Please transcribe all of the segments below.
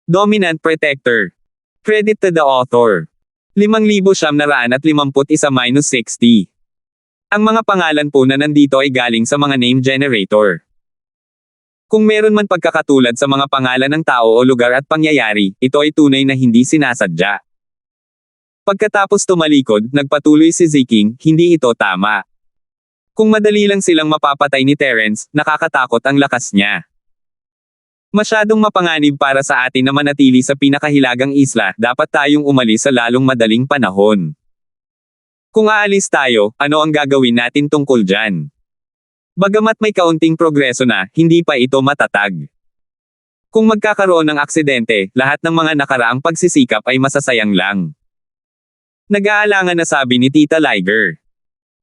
Dominant Protector. Credit to the author. 5,951-60. Ang mga pangalan po na nandito ay galing sa mga name generator. Kung meron man pagkakatulad sa mga pangalan ng tao o lugar at pangyayari, ito ay tunay na hindi sinasadya. Pagkatapos tumalikod, nagpatuloy si Ziking, hindi ito tama. Kung madali lang silang mapapatay ni Terence, nakakatakot ang lakas niya. Masyadong mapanganib para sa atin na manatili sa pinakahilagang isla, dapat tayong umalis sa lalong madaling panahon. Kung aalis tayo, ano ang gagawin natin tungkol dyan? Bagamat may kaunting progreso na, hindi pa ito matatag. Kung magkakaroon ng aksidente, lahat ng mga nakaraang pagsisikap ay masasayang lang. Nag-aalangan na sabi ni Tita Liger.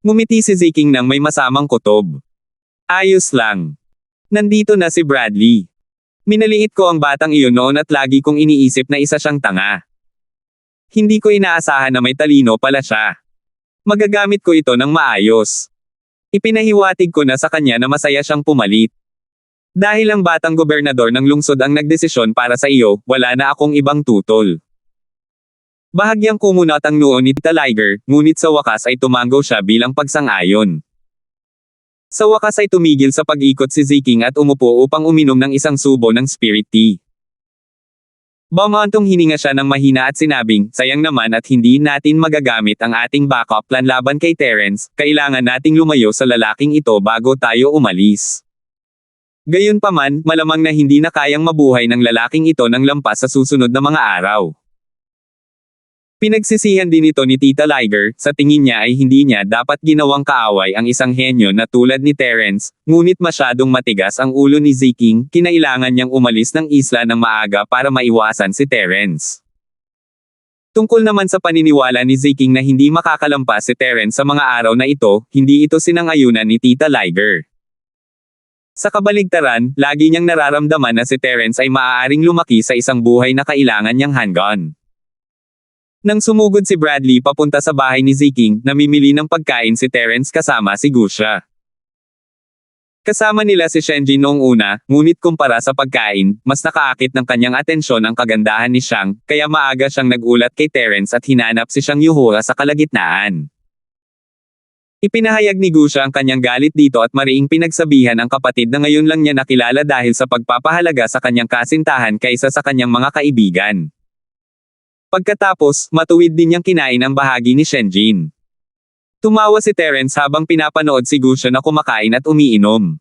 Ngumiti si Ziking nang may masamang kutob. Ayos lang. Nandito na si Bradley. Minaliit ko ang batang iyon noon at lagi kong iniisip na isa siyang tanga. Hindi ko inaasahan na may talino pala siya. Magagamit ko ito ng maayos. Ipinahiwatig ko na sa kanya na masaya siyang pumalit. Dahil ang batang gobernador ng lungsod ang nagdesisyon para sa iyo, wala na akong ibang tutol. Bahagyang kumunat ang noo ni Tita Liger, ngunit sa wakas ay tumango siya bilang pagsang-ayon. Sa wakas ay tumigil sa pag-ikot si Ziking at umupo upang uminom ng isang subo ng spirit tea. Bumantong hininga siya ng mahina at sinabing, sayang naman at hindi natin magagamit ang ating backup plan laban kay Terence, kailangan nating lumayo sa lalaking ito bago tayo umalis. Gayunpaman, malamang na hindi na kayang mabuhay ng lalaking ito ng lampas sa susunod na mga araw. Pinagsisihan din ito ni Tita Liger, sa tingin niya ay hindi niya dapat ginawang kaaway ang isang henyo na tulad ni Terence, ngunit masyadong matigas ang ulo ni Ziking, kinailangan niyang umalis ng isla ng maaga para maiwasan si Terence. Tungkol naman sa paniniwala ni Ziking na hindi makakalampas si Terence sa mga araw na ito, hindi ito sinang-ayunan ni Tita Liger. Sa kabaligtaran, lagi niyang nararamdaman na si Terence ay maaaring lumaki sa isang buhay na kailangan niyang handgun. Nang sumugod si Bradley papunta sa bahay ni Ziking, namimili ng pagkain si Terence kasama si Gusha. Kasama nila si Shenji noong una, ngunit kumpara sa pagkain, mas nakaakit ng kanyang atensyon ang kagandahan ni Xiang, kaya maaga siyang nagulat kay Terence at hinanap si Xiang Yuhura sa kalagitnaan. Ipinahayag ni Gusha ang kanyang galit dito at mariing pinagsabihan ang kapatid na ngayon lang niya nakilala dahil sa pagpapahalaga sa kanyang kasintahan kaysa sa kanyang mga kaibigan. Pagkatapos, matuwid din niyang kinain ang bahagi ni Shenjin. Tumawa si Terence habang pinapanood si Gusha na kumakain at umiinom.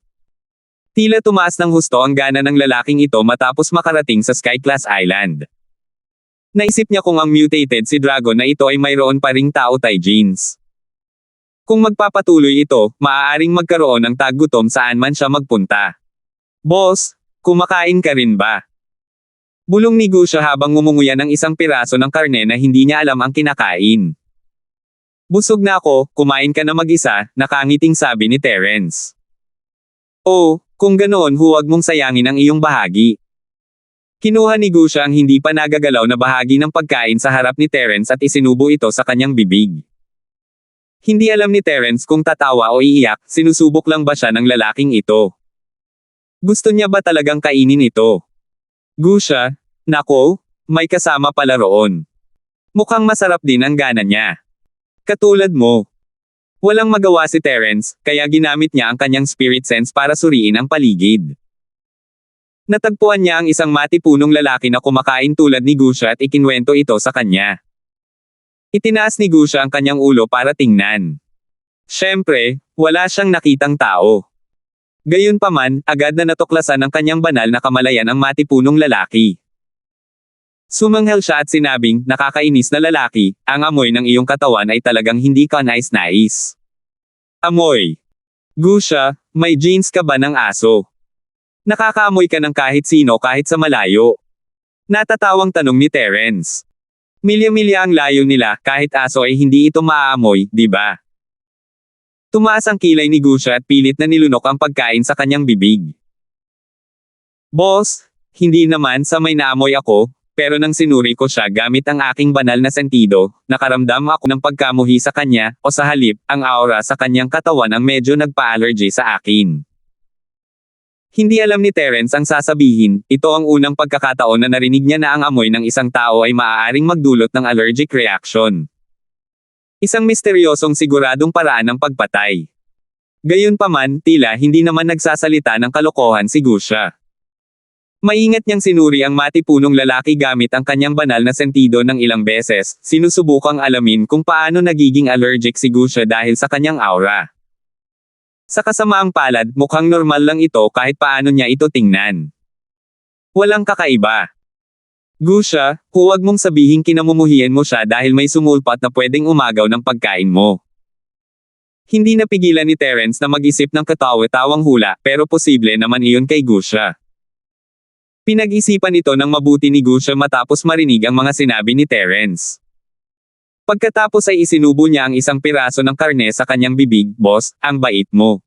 Tila tumaas ng husto ang gana ng lalaking ito matapos makarating sa Sky Class Island. Naisip niya kung ang mutated si Dragon na ito ay mayroon pa ring tao tai genes. Kung magpapatuloy ito, maaaring magkaroon ng taggutom saan man siya magpunta. Boss, kumakain ka rin ba? Bulong ni Gusha habang ngumunguya ng isang piraso ng karne na hindi niya alam ang kinakain. Busog na ako, kumain ka na mag-isa, nakangiting sabi ni Terence. Oh, kung ganoon huwag mong sayangin ang iyong bahagi. Kinuha ni Gusha ang hindi pa nagagalaw na bahagi ng pagkain sa harap ni Terence at isinubo ito sa kanyang bibig. Hindi alam ni Terence kung tatawa o iiyak, sinusubok lang ba siya ng lalaking ito. Gusto niya ba talagang kainin ito? Gusha, nako, may kasama pala roon. Mukhang masarap din ang gana niya. Katulad mo. Walang magawa si Terence, kaya ginamit niya ang kanyang spirit sense para suriin ang paligid. Natagpuan niya ang isang matipunong lalaki na kumakain tulad ni Gusha at ikinwento ito sa kanya. Itinaas ni Gusha ang kanyang ulo para tingnan. Siyempre, wala siyang nakitang tao. Gayunpaman, agad na natuklasan ng kanyang banal na kamalayan ang matipunong lalaki. Sumanghel siya at sinabing, nakakainis na lalaki, ang amoy ng iyong katawan ay talagang hindi ka nais-nais. Amoy. Gusha, may genes ka ba ng aso? Nakakaamoy ka ng kahit sino kahit sa malayo. Natatawang tanong ni Terence. Milya-milya ang layo nila, kahit aso ay hindi ito maaamoy, di ba? Tumaas ang kilay ni Gusha at pilit na nilunok ang pagkain sa kanyang bibig. Boss, hindi naman sa may naamoy ako, pero nang sinuri ko siya gamit ang aking banal na sentido, nakaramdam ako ng pagkamuhi sa kanya, o sa halip, ang aura sa kanyang katawan ang medyo nagpa-allergy sa akin. Hindi alam ni Terence ang sasabihin, ito ang unang pagkakataon na narinig niya na ang amoy ng isang tao ay maaaring magdulot ng allergic reaction. Isang misteryosong siguradong paraan ng pagpatay. Gayunpaman, tila hindi naman nagsasalita ng kalokohan si Gusha. Maingat niyang sinuri ang matipunong lalaki gamit ang kanyang banal na sentido ng ilang beses, sinusubukang alamin kung paano nagiging allergic si Gusha dahil sa kanyang aura. Sa kasamaang palad, mukhang normal lang ito kahit paano niya ito tingnan. Walang kakaiba. Gusha, huwag mong sabihin kinamumuhian mo siya dahil may sumulpat na pwedeng umagaw ng pagkain mo. Hindi napigilan ni Terence na mag-isip ng katawa-tawang hula, pero posible naman iyon kay Gusha. Pinag-isipan ito ng mabuti ni Gusha matapos marinig ang mga sinabi ni Terence. Pagkatapos ay isinubo niya ang isang piraso ng karne sa kanyang bibig, "Boss, ang bait mo."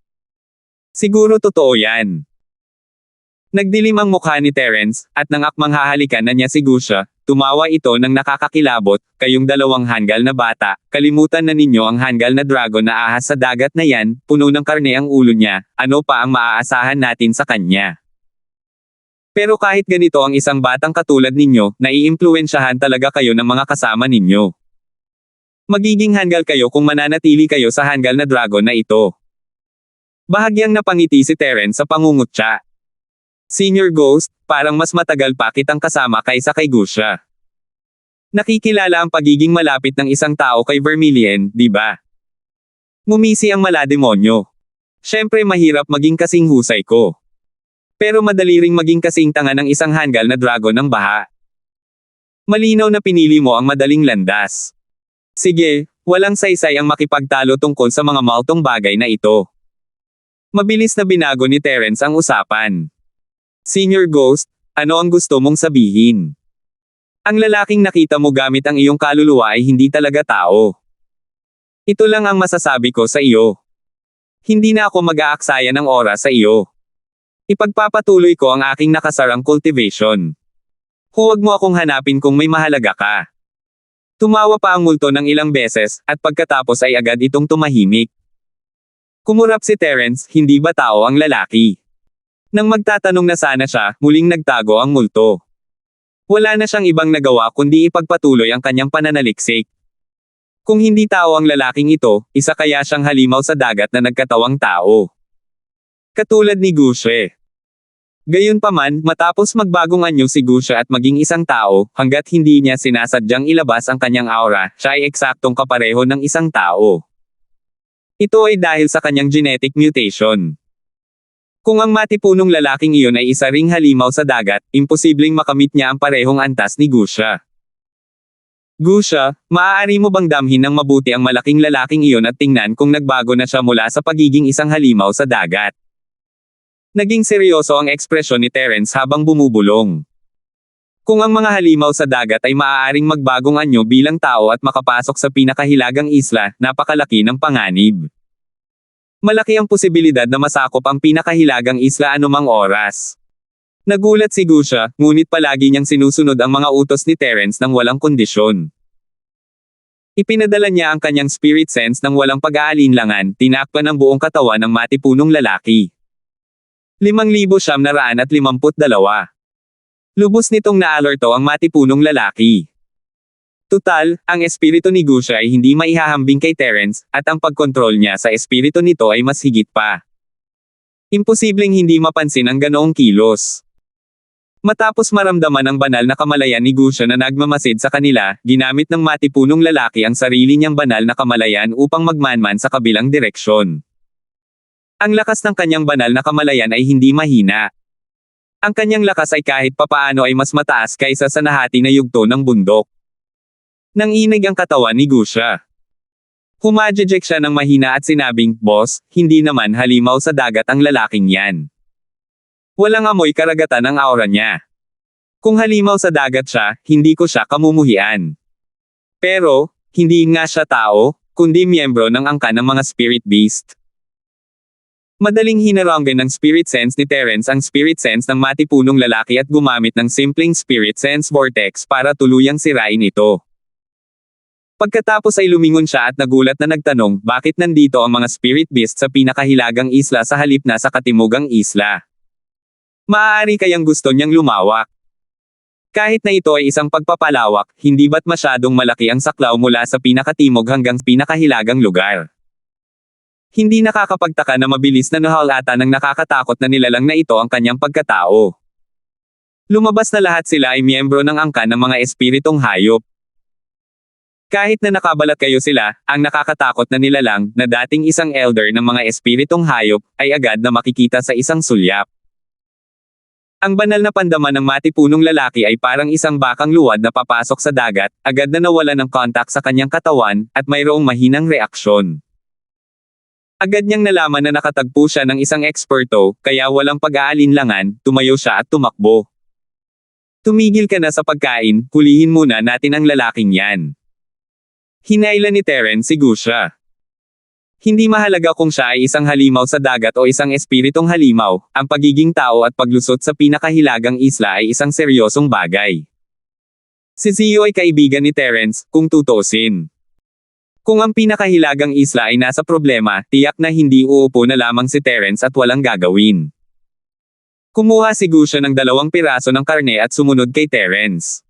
Siguro totoo yan. Nagdilim ang mukha ni Terence, at nang akmang hahalikan na niya si Gusha, tumawa ito ng nakakakilabot, "Kayong dalawang hanggal na bata, kalimutan na ninyo ang hanggal na dragon na ahas sa dagat na yan, puno ng karne ang ulo niya, ano pa ang maaasahan natin sa kanya?" Pero kahit ganito ang isang batang katulad ninyo, naiimpluwensyahan talaga kayo ng mga kasama ninyo. Magiging hanggal kayo kung mananatili kayo sa hanggal na dragon na ito. Bahagyang napangiti si Terence sa pangungutya. Senior Ghost, parang mas matagal pa kitang kasama kaysa kay Gusha. Nakikilala ang pagiging malapit ng isang tao kay Vermilion, di ba? Ngumisi ang malademonyo. Siyempre mahirap maging kasing husay ko. Pero madali ring maging kasing tanga ng isang hanggal na dragon ng baha. Malinaw na pinili mo ang madaling landas. Sige, walang saysay ang makipagtalo tungkol sa mga maltong bagay na ito. Mabilis na binago ni Terence ang usapan. Senior Ghost, ano ang gusto mong sabihin? Ang lalaking nakita mo gamit ang iyong kaluluwa ay hindi talaga tao. Ito lang ang masasabi ko sa iyo. Hindi na ako mag-aaksaya ng oras sa iyo. Ipagpapatuloy ko ang aking nakasarang cultivation. Huwag mo akong hanapin kung may mahalaga ka. Tumawa pa ang multo ng ilang beses, at pagkatapos ay agad itong tumahimik. Kumurap si Terence, hindi ba tao ang lalaki? Nang magtatanong na sana siya, muling nagtago ang multo. Wala na siyang ibang nagawa kundi ipagpatuloy ang kanyang pananaliksik. Kung hindi tao ang lalaking ito, isa kaya siyang halimaw sa dagat na nagkatawang tao. Katulad ni Gusha. Gayunpaman, matapos magbagong anyo si Gusha at maging isang tao, hanggat hindi niya sinasadyang ilabas ang kanyang aura, siya ay eksaktong kapareho ng isang tao. Ito ay dahil sa kanyang genetic mutation. Kung ang matipunong lalaking iyon ay isa ring halimaw sa dagat, imposibleng makamit niya ang parehong antas ni Gusha. Gusha, maaari mo bang damhin ng mabuti ang malaking lalaking iyon at tingnan kung nagbago na siya mula sa pagiging isang halimaw sa dagat? Naging seryoso ang ekspresyon ni Terence habang bumubulong. Kung ang mga halimaw sa dagat ay maaaring magbagong anyo bilang tao at makapasok sa pinakahilagang isla, napakalaki ng panganib. Malaki ang posibilidad na masakop ang pinakahilagang isla anumang oras. Nagulat si Gusha, ngunit palagi niyang sinusunod ang mga utos ni Terence ng walang kondisyon. Ipinadala niya ang kanyang spirit sense ng walang pag-aalinlangan, tinakpan ang buong katawan ng matipunong lalaki. 5,952. Lubos nitong naalerto ang matipunong lalaki. Tutal, ang espiritu ni Gusha ay hindi maihahambing kay Terence, at ang pagkontrol niya sa espiritu nito ay mas higit pa. Imposibleng hindi mapansin ang ganoong kilos. Matapos maramdaman ang banal na kamalayan ni Gusha na nagmamasid sa kanila, ginamit ng matipunong lalaki ang sarili niyang banal na kamalayan upang magmanman sa kabilang direksyon. Ang lakas ng kanyang banal na kamalayan ay hindi mahina. Ang kanyang lakas ay kahit papaano ay mas mataas kaysa sa nahati na yugto ng bundok. Nanginig ang katawan ni Gusha. Humajejek siya ng mahina at sinabing, "Boss, hindi naman halimaw sa dagat ang lalaking yan. Walang amoy karagatan ang aura niya. Kung halimaw sa dagat siya, hindi ko siya kamumuhian. Pero, hindi nga siya tao, kundi miyembro ng angkan ng mga spirit beast." Madaling hinaranggan ng spirit sense ni Terence ang spirit sense ng matipunong lalaki at gumamit ng simpleng spirit sense vortex para tuluyang sirain ito. Pagkatapos ay lumingon siya at nagulat na nagtanong, bakit nandito ang mga spirit beast sa pinakahilagang isla sa halip na sa katimugang isla? Maaari kayang gusto niyang lumawak. Kahit na ito ay isang pagpapalawak, hindi ba't masyadong malaki ang saklaw mula sa pinakatimog hanggang pinakahilagang lugar? Hindi nakakapagtaka na mabilis na nahalata ng nakakatakot na nilalang na ito ang kanyang pagkatao. Lumabas na lahat sila ay miyembro ng angkan ng mga espiritong hayop. Kahit na nakabalat kayo sila, ang nakakatakot na nilalang, na dating isang elder ng mga espiritong hayop, ay agad na makikita sa isang sulyap. Ang banal na pandama ng matipunong lalaki ay parang isang bakang luwad na papasok sa dagat, agad na nawala ng kontak sa kanyang katawan, at mayroong mahinang reaksyon. Agad niyang nalaman na nakatagpo siya ng isang eksperto, kaya walang pag-aalinlangan, tumayo siya at tumakbo. Tumigil ka na sa pagkain, hulihin muna natin ang lalaking yan. Hinailan ni Terence si Gusha. Hindi mahalaga kung siya ay isang halimaw sa dagat o isang espiritong halimaw, ang pagiging tao at paglusot sa pinakahilagang isla ay isang seryosong bagay. Si Zio ay kaibigan ni Terence, kung tutuusin. Kung ang pinakahilagang isla ay nasa problema, tiyak na hindi uupo na lamang si Terence at walang gagawin. Kumuha si Gusha ng 2 piraso ng karne at sumunod kay Terence.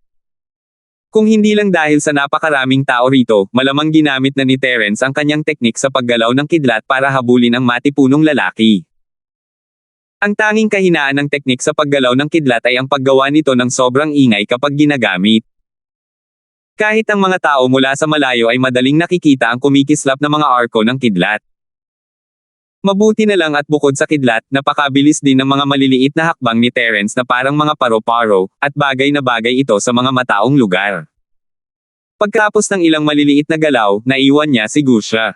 Kung hindi lang dahil sa napakaraming tao rito, malamang ginamit na ni Terence ang kanyang teknik sa paggalaw ng kidlat para habulin ang matipunong lalaki. Ang tanging kahinaan ng teknik sa paggalaw ng kidlat ay ang paggawa nito ng sobrang ingay kapag ginagamit. Kahit ang mga tao mula sa malayo ay madaling nakikita ang kumikislap na mga arko ng kidlat. Mabuti na lang at bukod sa kidlat, napakabilis din ng mga maliliit na hakbang ni Terence na parang mga paro-paro, at bagay na bagay ito sa mga mataong lugar. Pagkatapos ng ilang maliliit na galaw, naiwan niya si Gusha.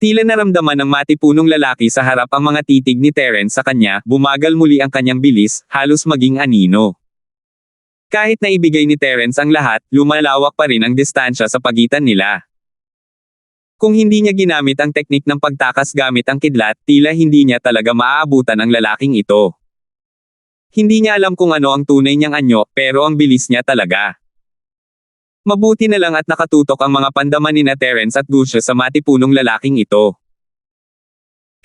Tila naramdaman ng matipunong lalaki sa harap ang mga titig ni Terence sa kanya, bumagal muli ang kanyang bilis, halos maging anino. Kahit na ibigay ni Terence ang lahat, lumalawak pa rin ang distansya sa pagitan nila. Kung hindi niya ginamit ang teknik ng pagtakas gamit ang kidlat, tila hindi niya talaga maaabutan ang lalaking ito. Hindi niya alam kung ano ang tunay niyang anyo, pero ang bilis niya talaga. Mabuti na lang at nakatutok ang mga pandaman ni Terence at Gusha sa matipunong lalaking ito.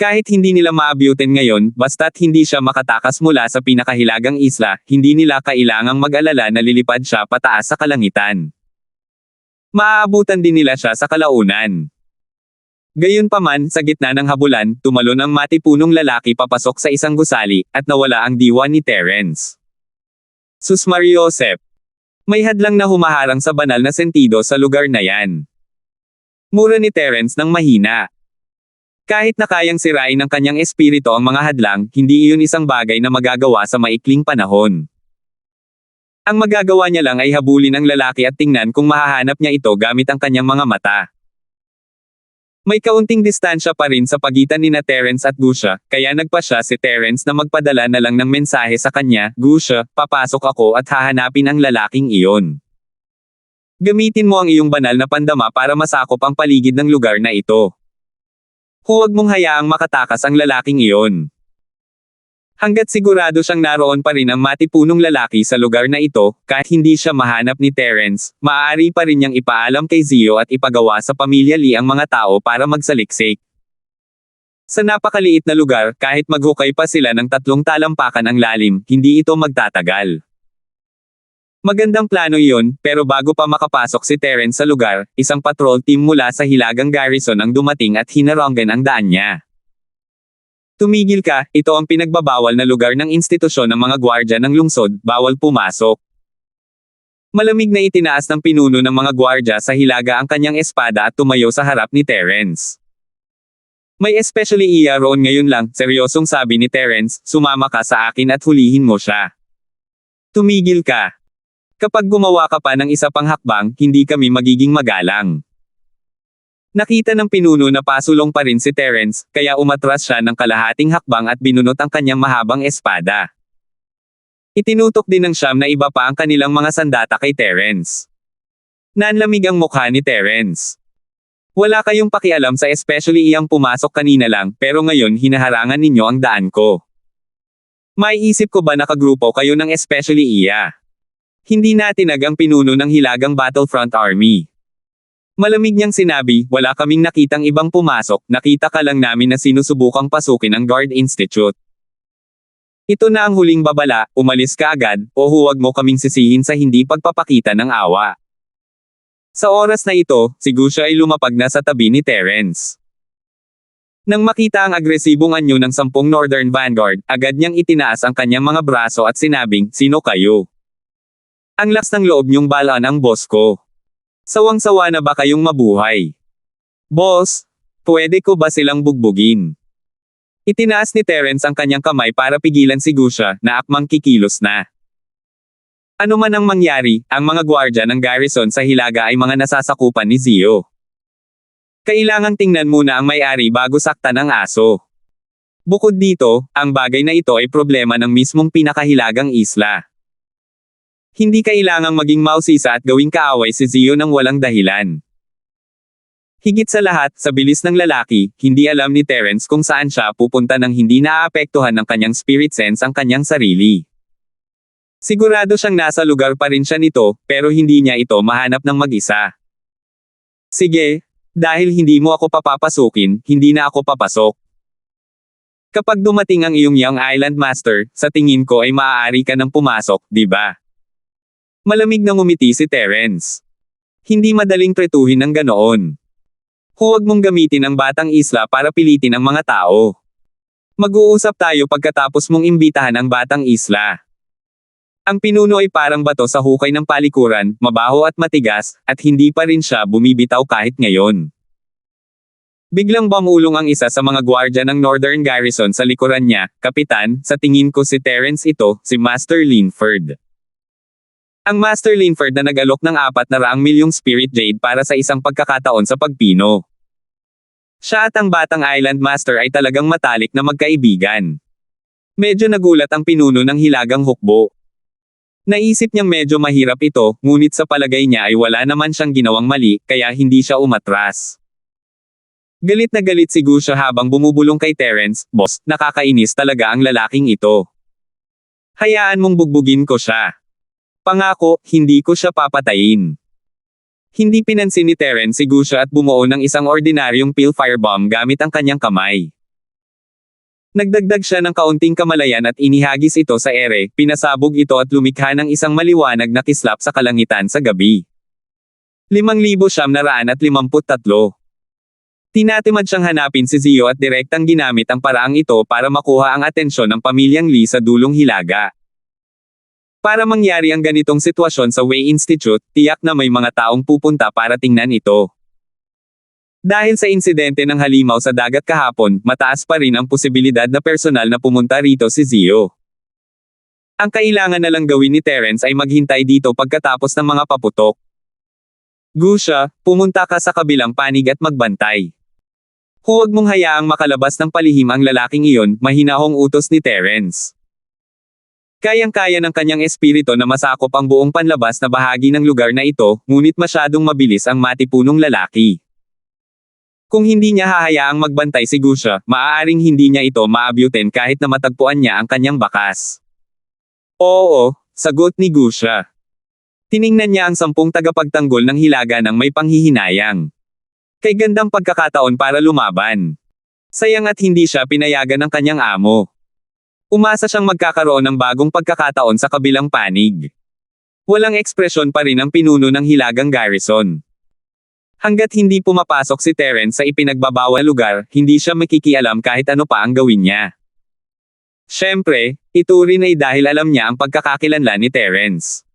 Kahit hindi nila maabutin ngayon, basta't hindi siya makatakas mula sa pinakahilagang isla, hindi nila kailangang mag-alala na lilipad siya pataas sa kalangitan. Maaabutan din nila siya sa kalaunan. Gayunpaman, sa gitna ng habulan, tumalon ang matipunong lalaki papasok sa isang gusali, at nawala ang diwa ni Terence. Sus Mariosep! May hadlang na humaharang sa banal na sentido sa lugar na yan. Mura ni Terence ng mahina. Kahit na kayang sirain ng kanyang espiritu ang mga hadlang, hindi iyon isang bagay na magagawa sa maikling panahon. Ang magagawa niya lang ay habulin ang lalaki at tingnan kung mahahanap niya ito gamit ang kanyang mga mata. May kaunting distansya pa rin sa pagitan ni Terence at Gusha, kaya nagpasya si Terence na magpadala na lang ng mensahe sa kanya, Gusha, papasok ako at hahanapin ang lalaking iyon. Gamitin mo ang iyong banal na pandama para masakop ang paligid ng lugar na ito. Huwag mong hayaang makatakas ang lalaking iyon. Hanggat sigurado siyang naroon pa rin ang matipunong lalaki sa lugar na ito, kahit hindi siya mahanap ni Terence, maaari pa rin niyang ipaalam kay Zio at ipagawa sa pamilya Lee ang mga tao para magsaliksik. Sa napakaliit na lugar, kahit maghukay pa sila ng 3 talampakan ang lalim, hindi ito magtatagal. Magandang plano iyon, pero bago pa makapasok si Terence sa lugar, isang patrol team mula sa Hilagang Garrison ang dumating at hinaronggan ang daan niya. Tumigil ka, ito ang pinagbabawal na lugar ng institusyon ng mga gwardya ng lungsod, bawal pumasok. Malamig na itinaas ng pinuno ng mga gwardya sa hilaga ang kanyang espada at tumayo sa harap ni Terence. May especially iya roon ngayon lang, seryosong sabi ni Terence, sumama ka sa akin at hulihin mo siya. Tumigil ka. Kapag gumawa ka pa ng isa pang hakbang, hindi kami magiging magalang. Nakita ng pinuno na pasulong pa rin si Terence, kaya umatras siya ng kalahating hakbang at binunot ang kanyang mahabang espada. Itinutok din ng siyam na iba pa ang kanilang mga sandata kay Terence. Nanlamig ang mukha ni Terence. Wala kayong pakialam sa especially iyang pumasok kanina lang, pero ngayon hinaharangan ninyo ang daan ko. Maiisip ko ba nakagrupo kayo ng especially iya? Hindi natinag ang pinuno ng Hilagang Battlefront Army. Malamig niyang sinabi, wala kaming nakitang ibang pumasok, nakita ka lang namin na sinusubukang pasukin ang Guard Institute. Ito na ang huling babala, umalis ka agad, o huwag mo kaming sisihin sa hindi pagpapakita ng awa. Sa oras na ito, si Gusha ay lumapag na sa tabi ni Terence. Nang makita ang agresibong anyo ng 10 Northern Vanguard, agad niyang itinaas ang kanyang mga braso at sinabing, "Sino kayo? Ang lakas ng loob niyong balaan ang boss ko. Sawang-sawa na ba kayong mabuhay? Boss, pwede ko ba silang bugbugin?" Itinaas ni Terence ang kanyang kamay para pigilan si Gusha, na akmang kikilos na. Ano man ang mangyari, ang mga gwardya ng garrison sa Hilaga ay mga nasasakupan ni Zio. Kailangang tingnan muna ang may-ari bago saktan ang aso. Bukod dito, ang bagay na ito ay problema ng mismong pinakahilagang isla. Hindi kailangang maging mausisa at gawing kaaway si Zio nang walang dahilan. Higit sa lahat, sa bilis ng lalaki, hindi alam ni Terence kung saan siya pupunta nang hindi naaapektuhan ng kanyang spirit sense ang kanyang sarili. Sigurado siyang nasa lugar pa rin siya nito, pero hindi niya ito mahanap ng mag-isa. Sige, dahil hindi mo ako papapasukin, hindi na ako papasok. Kapag dumating ang iyong Young Island Master, sa tingin ko ay maaari ka nang pumasok, di ba? Malamig na ngumiti si Terence. Hindi madaling tretuhin ng ganoon. Huwag mong gamitin ang batang isla para pilitin ang mga tao. Mag-uusap tayo pagkatapos mong imbitahan ang batang isla. Ang pinuno ay parang bato sa hukay ng palikuran, mabaho at matigas, at hindi pa rin siya bumibitaw kahit ngayon. Biglang bumulong ang isa sa mga gwardya ng Northern Garrison sa likuran niya, "Kapitan, sa tingin ko si Terence ito, si Master Linford." Ang Master Linford na nag-alok ng 400 milyong Spirit Jade para sa isang pagkakataon sa pagpino. Siya at ang batang Island Master ay talagang matalik na magkaibigan. Medyo nagulat ang pinuno ng Hilagang Hukbo. Naisip niyang medyo mahirap ito, ngunit sa palagay niya ay wala naman siyang ginawang mali, kaya hindi siya umatras. Galit na galit si Gusha habang bumubulong kay Terence, "Boss, nakakainis talaga ang lalaking ito. Hayaan mong bugbugin ko siya. Pangako, hindi ko siya papatayin." Hindi pinansin ni Terence si Gusha at bumuo ng isang ordinaryong peel firebomb gamit ang kanyang kamay. Nagdagdag siya ng kaunting kamalayan at inihagis ito sa ere, pinasabog ito at lumikha ng isang maliwanag na kislap sa kalangitan sa gabi. 5,953. Tinatimad siyang hanapin si Zio at direktang ginamit ang paraang ito para makuha ang atensyon ng pamilyang Lee sa dulong Hilaga. Para mangyari ang ganitong sitwasyon sa Wei Institute, tiyak na may mga taong pupunta para tingnan ito. Dahil sa insidente ng halimaw sa dagat kahapon, mataas pa rin ang posibilidad na personal na pumunta rito si Zio. Ang kailangan na lang gawin ni Terence ay maghintay dito pagkatapos ng mga paputok. "Gusha, pumunta ka sa kabilang panig at magbantay. Huwag mong hayaang makalabas ng palihim ang lalaking iyon," mahinahong utos ni Terence. Kayang-kaya ng kanyang espiritu na masakop ang buong panlabas na bahagi ng lugar na ito, ngunit masyadong mabilis ang matipunong lalaki. Kung hindi niya hahayaang magbantay si Gusha, maaaring hindi niya ito maabyutin kahit na matagpuan niya ang kanyang bakas. "Oo," sagot ni Gusha. Tiningnan niya ang 10 tagapagtanggol ng Hilaga nang may panghihinayang. Kay gandang pagkakataon para lumaban. Sayang at hindi siya pinayagan ng kanyang amo. Umasa siyang magkakaroon ng bagong pagkakataon sa kabilang panig. Walang ekspresyon pa rin ang pinuno ng Hilagang Garrison. Hanggat hindi pumapasok si Terence sa ipinagbabawal lugar, hindi siya makikialam kahit ano pa ang gawin niya. Siyempre, ito rin ay dahil alam niya ang pagkakakilanlan ni Terence.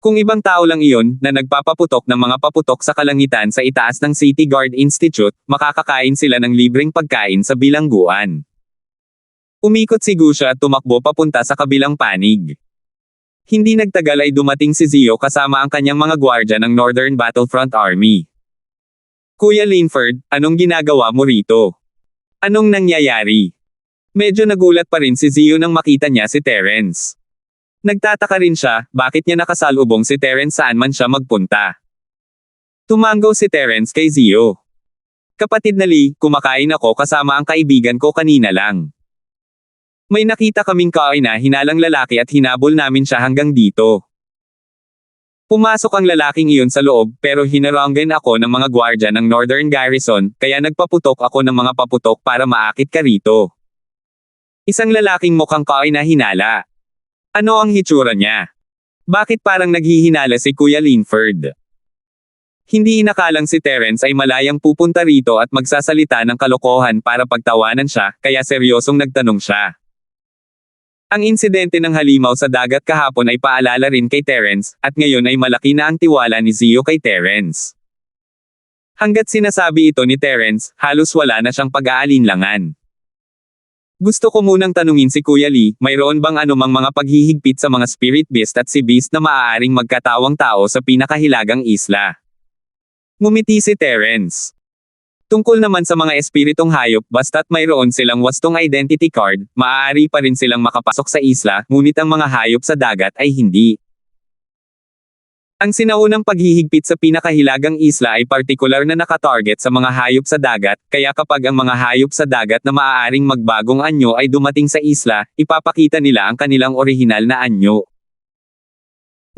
Kung ibang tao lang iyon, na nagpapaputok ng mga paputok sa kalangitan sa itaas ng City Guard Institute, makakakain sila ng libreng pagkain sa bilangguan. Umikot si Gusha at tumakbo papunta sa kabilang panig. Hindi nagtagal ay dumating si Zio kasama ang kanyang mga gwardya ng Northern Battlefront Army. "Kuya Linford, anong ginagawa mo rito? Anong nangyayari?" Medyo nagulat pa rin si Zio nang makita niya si Terence. Nagtataka rin siya, bakit niya nakasalubong si Terence saan man siya magpunta. Tumango si Terence kay Zio. "Kapatid na Lee, kumakain ako kasama ang kaibigan ko kanina lang. May nakita kaming kaina-hinalang lalaki at hinabol namin siya hanggang dito." Pumasok ang lalaking iyon sa loob, pero hinaranggan ako ng mga gwardya ng Northern Garrison, kaya nagpaputok ako ng mga paputok para maakit ka rito. Isang lalaking mukhang kainahinala. Ano ang hitsura niya? Bakit parang naghihinala si Kuya Linford? Hindi inakalang si Terence ay malayang pupunta rito at magsasalita ng kalokohan para pagtawanan siya, kaya seryosong nagtanong siya. Ang insidente ng halimaw sa dagat kahapon ay paalala rin kay Terence, at ngayon ay malaki na ang tiwala ni Zio kay Terence. Hanggat sinasabi ito ni Terence, halos wala na siyang pag-aalinlangan. Gusto ko munang tanungin si Kuya Lee, mayroon bang anumang mga paghihigpit sa mga spirit beast at sea beast na maaaring magkatawang tao sa pinakahilagang isla? Ngumiti si Terence. Tungkol naman sa mga espiritong hayop, basta't mayroon silang wastong identity card, maaari pa rin silang makapasok sa isla, ngunit ang mga hayop sa dagat ay hindi. Ang sinaunang paghihigpit sa pinakahilagang isla ay partikular na nakatarget sa mga hayop sa dagat, kaya kapag ang mga hayop sa dagat na maaaring magbagong anyo ay dumating sa isla, ipapakita nila ang kanilang orihinal na anyo.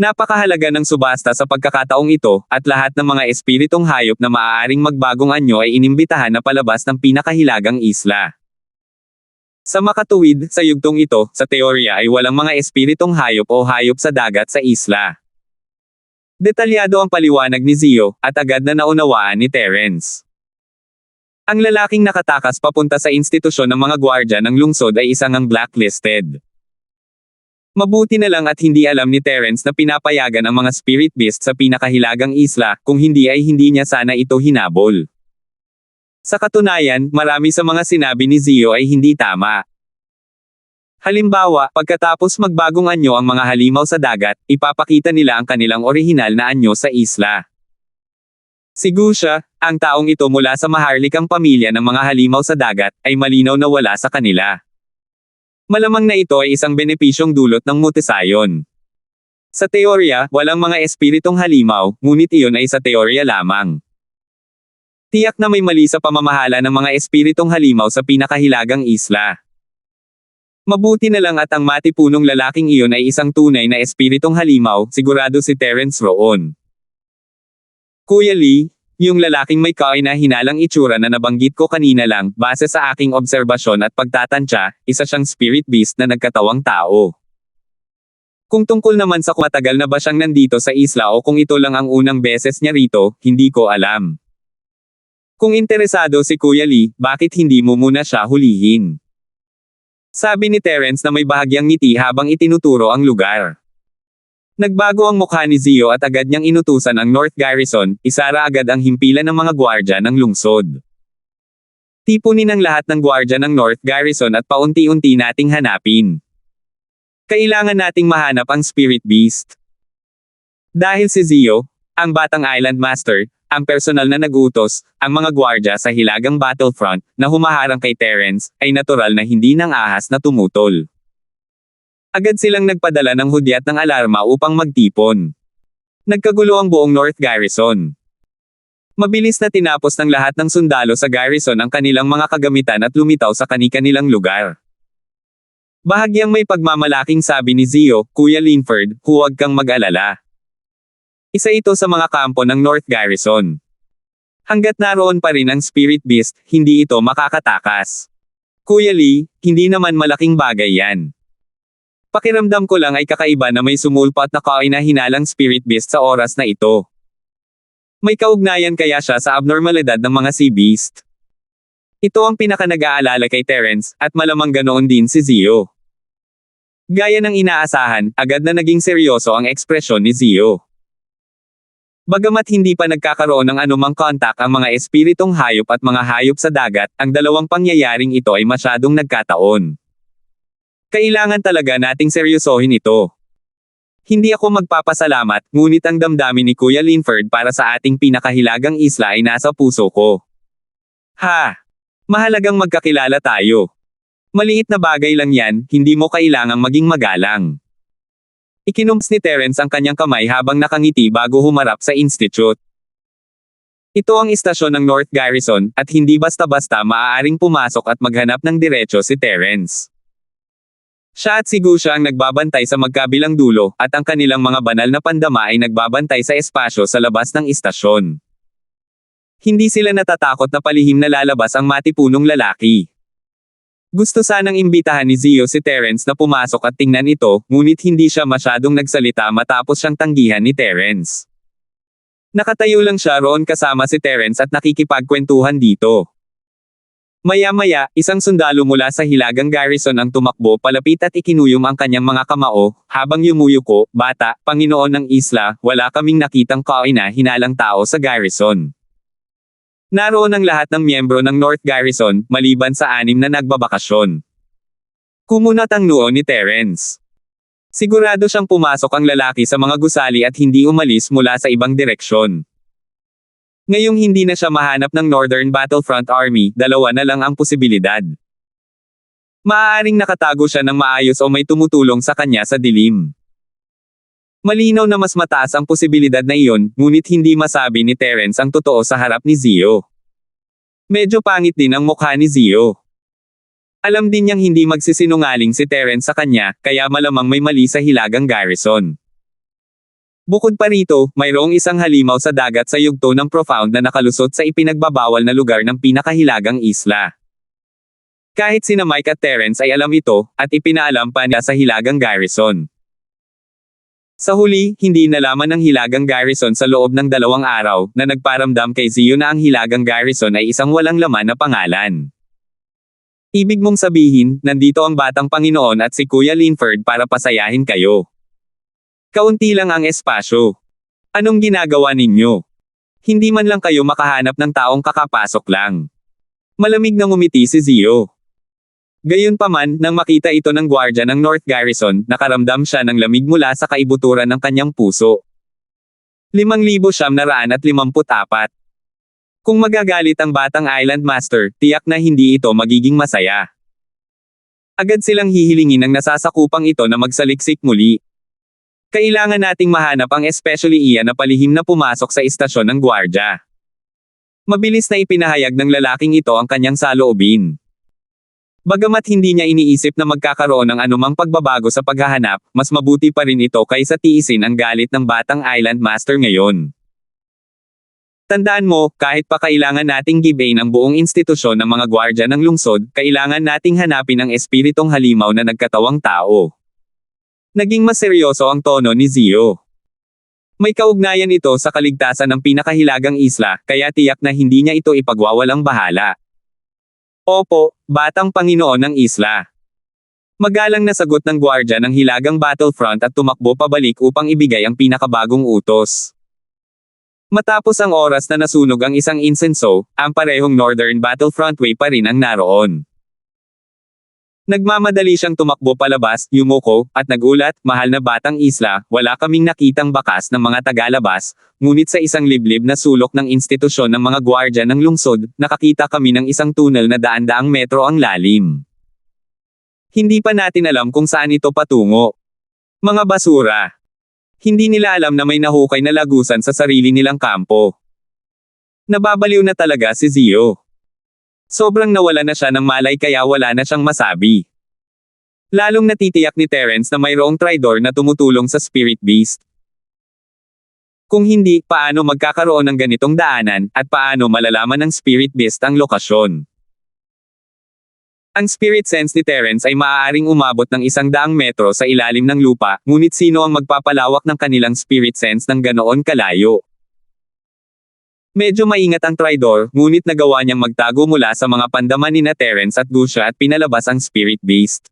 Napakahalaga ng subasta sa pagkakataong ito, at lahat ng mga espiritong hayop na maaaring magbagong anyo ay inimbitahan na palabas ng pinakahilagang isla. Sa makatuwid, sa yugtong ito, sa teorya ay walang mga espiritong hayop o hayop sa dagat sa isla. Detalyado ang paliwanag ni Zio, at agad na naunawaan ni Terence. Ang lalaking nakatakas papunta sa institusyon ng mga gwardya ng lungsod ay isang ang blacklisted. Mabuti na lang at hindi alam ni Terence na pinapayagan ang mga spirit beast sa pinakahilagang isla, kung hindi ay hindi niya sana ito hinabol. Sa katunayan, marami sa mga sinabi ni Zio ay hindi tama. Halimbawa, pagkatapos magbagong anyo ang mga halimaw sa dagat, ipapakita nila ang kanilang orihinal na anyo sa isla. Si Gusha, ang taong ito mula sa maharlikang pamilya ng mga halimaw sa dagat, ay malinaw na wala sa kanila. Malamang na ito ay isang benepisyong dulot ng mutasayon. Sa teorya, walang mga espiritong halimaw, ngunit iyon ay sa teorya lamang. Tiyak na may mali sa pamamahala ng mga espiritong halimaw sa pinakahilagang isla. Mabuti na lang at ang matipunong lalaking iyon ay isang tunay na espiritong halimaw, sigurado si Terence roon. Kuya Lee, yung lalaking may kaina-hinalang itsura na nabanggit ko kanina lang, base sa aking obserbasyon at pagtatansya, isa siyang spirit beast na nagkatawang tao. Kung tungkol naman sa kung matagal na ba siyang nandito sa isla o kung ito lang ang unang beses niya rito, hindi ko alam. Kung interesado si Kuya Lee, bakit hindi mo muna siya hulihin? Sabi ni Terence na may bahagyang ngiti habang itinuturo ang lugar. Nagbago ang mukha ni Zio at agad niyang inutusan ang North Garrison, isara agad ang himpilan ng mga gwardya ng lungsod. Tipunin ang lahat ng gwardya ng North Garrison at paunti-unti nating hanapin. Kailangan nating mahanap ang Spirit Beast. Dahil si Zio, ang batang Island Master, ang personal na nag-utos, ang mga gwardya sa hilagang battlefront, na humaharang kay Terence, ay natural na hindi nang ahas na tumutol. Agad silang nagpadala ng hudyat ng alarma upang magtipon. Nagkagulo ang buong North Garrison. Mabilis na tinapos ng lahat ng sundalo sa garrison ang kanilang mga kagamitan at lumitaw sa kani-kanilang lugar. Bahagyang may pagmamalaking sabi ni Zio, Kuya Linford, huwag kang mag-alala. Isa ito sa mga kampo ng North Garrison. Hanggat naroon pa rin ang Spirit Beast, hindi ito makakatakas. Kuya Lee, hindi naman malaking bagay yan. Pakiramdam ko lang ay kakaiba na may sumulpat na kaina-hinalang spirit beast sa oras na ito. May kaugnayan kaya siya sa abnormalidad ng mga sea beast. Ito ang pinaka-nag-aalala kay Terence, at malamang ganoon din si Zio. Gaya ng inaasahan, agad na naging seryoso ang ekspresyon ni Zio. Bagamat hindi pa nagkakaroon ng anumang kontak ang mga espiritong hayop at mga hayop sa dagat, ang dalawang pangyayaring ito ay masyadong nagkataon. Kailangan talaga nating seryosohin ito. Hindi ako magpapasalamat, ngunit ang damdamin ni Kuya Linford para sa ating pinakahilagang isla ay nasa puso ko. Ha! Mahalagang magkakilala tayo. Maliit na bagay lang yan, hindi mo kailangang maging magalang. Ikinumps ni Terence ang kanyang kamay habang nakangiti bago humarap sa institute. Ito ang istasyon ng North Garrison, at hindi basta-basta maaaring pumasok at maghanap ng diretso si Terence. Siya at si Gusha ang nagbabantay sa magkabilang dulo, at ang kanilang mga banal na pandama ay nagbabantay sa espasyo sa labas ng istasyon. Hindi sila natatakot na palihim na lalabas ang matipunong lalaki. Gusto sanang imbitahan ni Zio si Terence na pumasok at tingnan ito, ngunit hindi siya masyadong nagsalita matapos siyang tanggihan ni Terence. Nakatayo lang siya roon kasama si Terence at nakikipagkwentuhan dito. Maya-maya, isang sundalo mula sa Hilagang Garrison ang tumakbo palapit at ikinuyom ang kanyang mga kamao, habang yumuyuko, "Bata, Panginoon ng isla, wala kaming nakitang kaina-hinalang tao sa garrison." Naroon ang lahat ng miyembro ng North Garrison, maliban sa 6 na nagbabakasyon. Kumunat ang noo ni Terence. Sigurado siyang pumasok ang lalaki sa mga gusali at hindi umalis mula sa ibang direksyon. Ngayong hindi na siya mahanap ng Northern Battlefront Army, 2 na lang ang posibilidad. Maaaring nakatago siya ng maayos o may tumutulong sa kanya sa dilim. Malinaw na mas mataas ang posibilidad na iyon, ngunit hindi masabi ni Terence ang totoo sa harap ni Zio. Medyo pangit din ang mukha ni Zio. Alam din niyang hindi magsisinungaling si Terence sa kanya, kaya malamang may mali sa Hilagang Garrison. Bukod pa rito, mayroong isang halimaw sa dagat sa yugto ng Profound na nakalusot sa ipinagbabawal na lugar ng pinakahilagang isla. Kahit sina Mike at Terence ay alam ito, at ipinaalam pa niya sa Hilagang Garrison. Sa huli, hindi nalaman ng Hilagang Garrison sa loob ng 2 araw, na nagparamdam kay Zio na ang Hilagang Garrison ay isang walang laman na pangalan. Ibig mong sabihin, nandito ang Batang Panginoon at si Kuya Linford para pasayahin kayo. Kaunti lang ang espasyo. Anong ginagawa ninyo? Hindi man lang kayo makahanap ng taong kakapasok lang. Malamig na ngumiti si Zio. Gayunpaman, nang makita ito ng gwardya ng North Garrison, nakaramdam siya ng lamig mula sa kaibuturan ng kanyang puso. 5,954. Kung magagalit ang batang Island Master, tiyak na hindi ito magiging masaya. Agad silang hihilingin ng nasasakupang ito na magsaliksik muli. Kailangan nating mahanap ang especially iyan na palihim na pumasok sa istasyon ng gwardya. Mabilis na ipinahayag ng lalaking ito ang kanyang saloobin. Bagamat hindi niya iniisip na magkakaroon ng anumang pagbabago sa paghahanap, mas mabuti pa rin ito kaysa tiisin ang galit ng batang Island Master ngayon. Tandaan mo, kahit pa kailangan nating gibain ang buong institusyon ng mga gwardya ng lungsod, kailangan nating hanapin ang espiritong halimaw na nagkatawang tao. Naging mas seryoso ang tono ni Zio. May kaugnayan ito sa kaligtasan ng pinakahilagang isla, kaya tiyak na hindi niya ito ipagwawalang bahala. Opo, Batang Panginoon ng isla. Magalang na sagot ng gwardya ng Hilagang Battlefront at tumakbo pabalik upang ibigay ang pinakabagong utos. Matapos ang oras na nasunog ang isang insenso, ang parehong Northern Battlefront Way pa rin ang naroon. Nagmamadali siyang tumakbo palabas, yumuko, at nagulat, "Mahal na batang isla, wala kaming nakitang bakas ng mga tagalabas, ngunit sa isang liblib na sulok ng institusyon ng mga gwardya ng lungsod, nakakita kami ng isang tunnel na daan-daang metro ang lalim. Hindi pa natin alam kung saan ito patungo. Mga basura. Hindi nila alam na may nahukay na lagusan sa sarili nilang kampo." Nababaliw na talaga si Zio. Sobrang nawala na siya ng malay kaya wala na siyang masabi. Lalong natitiyak ni Terence na mayroong traidor na tumutulong sa Spirit Beast. Kung hindi, paano magkakaroon ng ganitong daanan, at paano malalaman ng Spirit Beast ang lokasyon? Ang spirit sense ni Terence ay maaaring umabot ng 100 metro sa ilalim ng lupa, ngunit sino ang magpapalawak ng kanilang spirit sense ng ganoon kalayo? Medyo maingat ang traidor, ngunit nagawa niyang magtago mula sa mga pandaman ni Terence at Gusha at pinalabas ang Spirit Beast.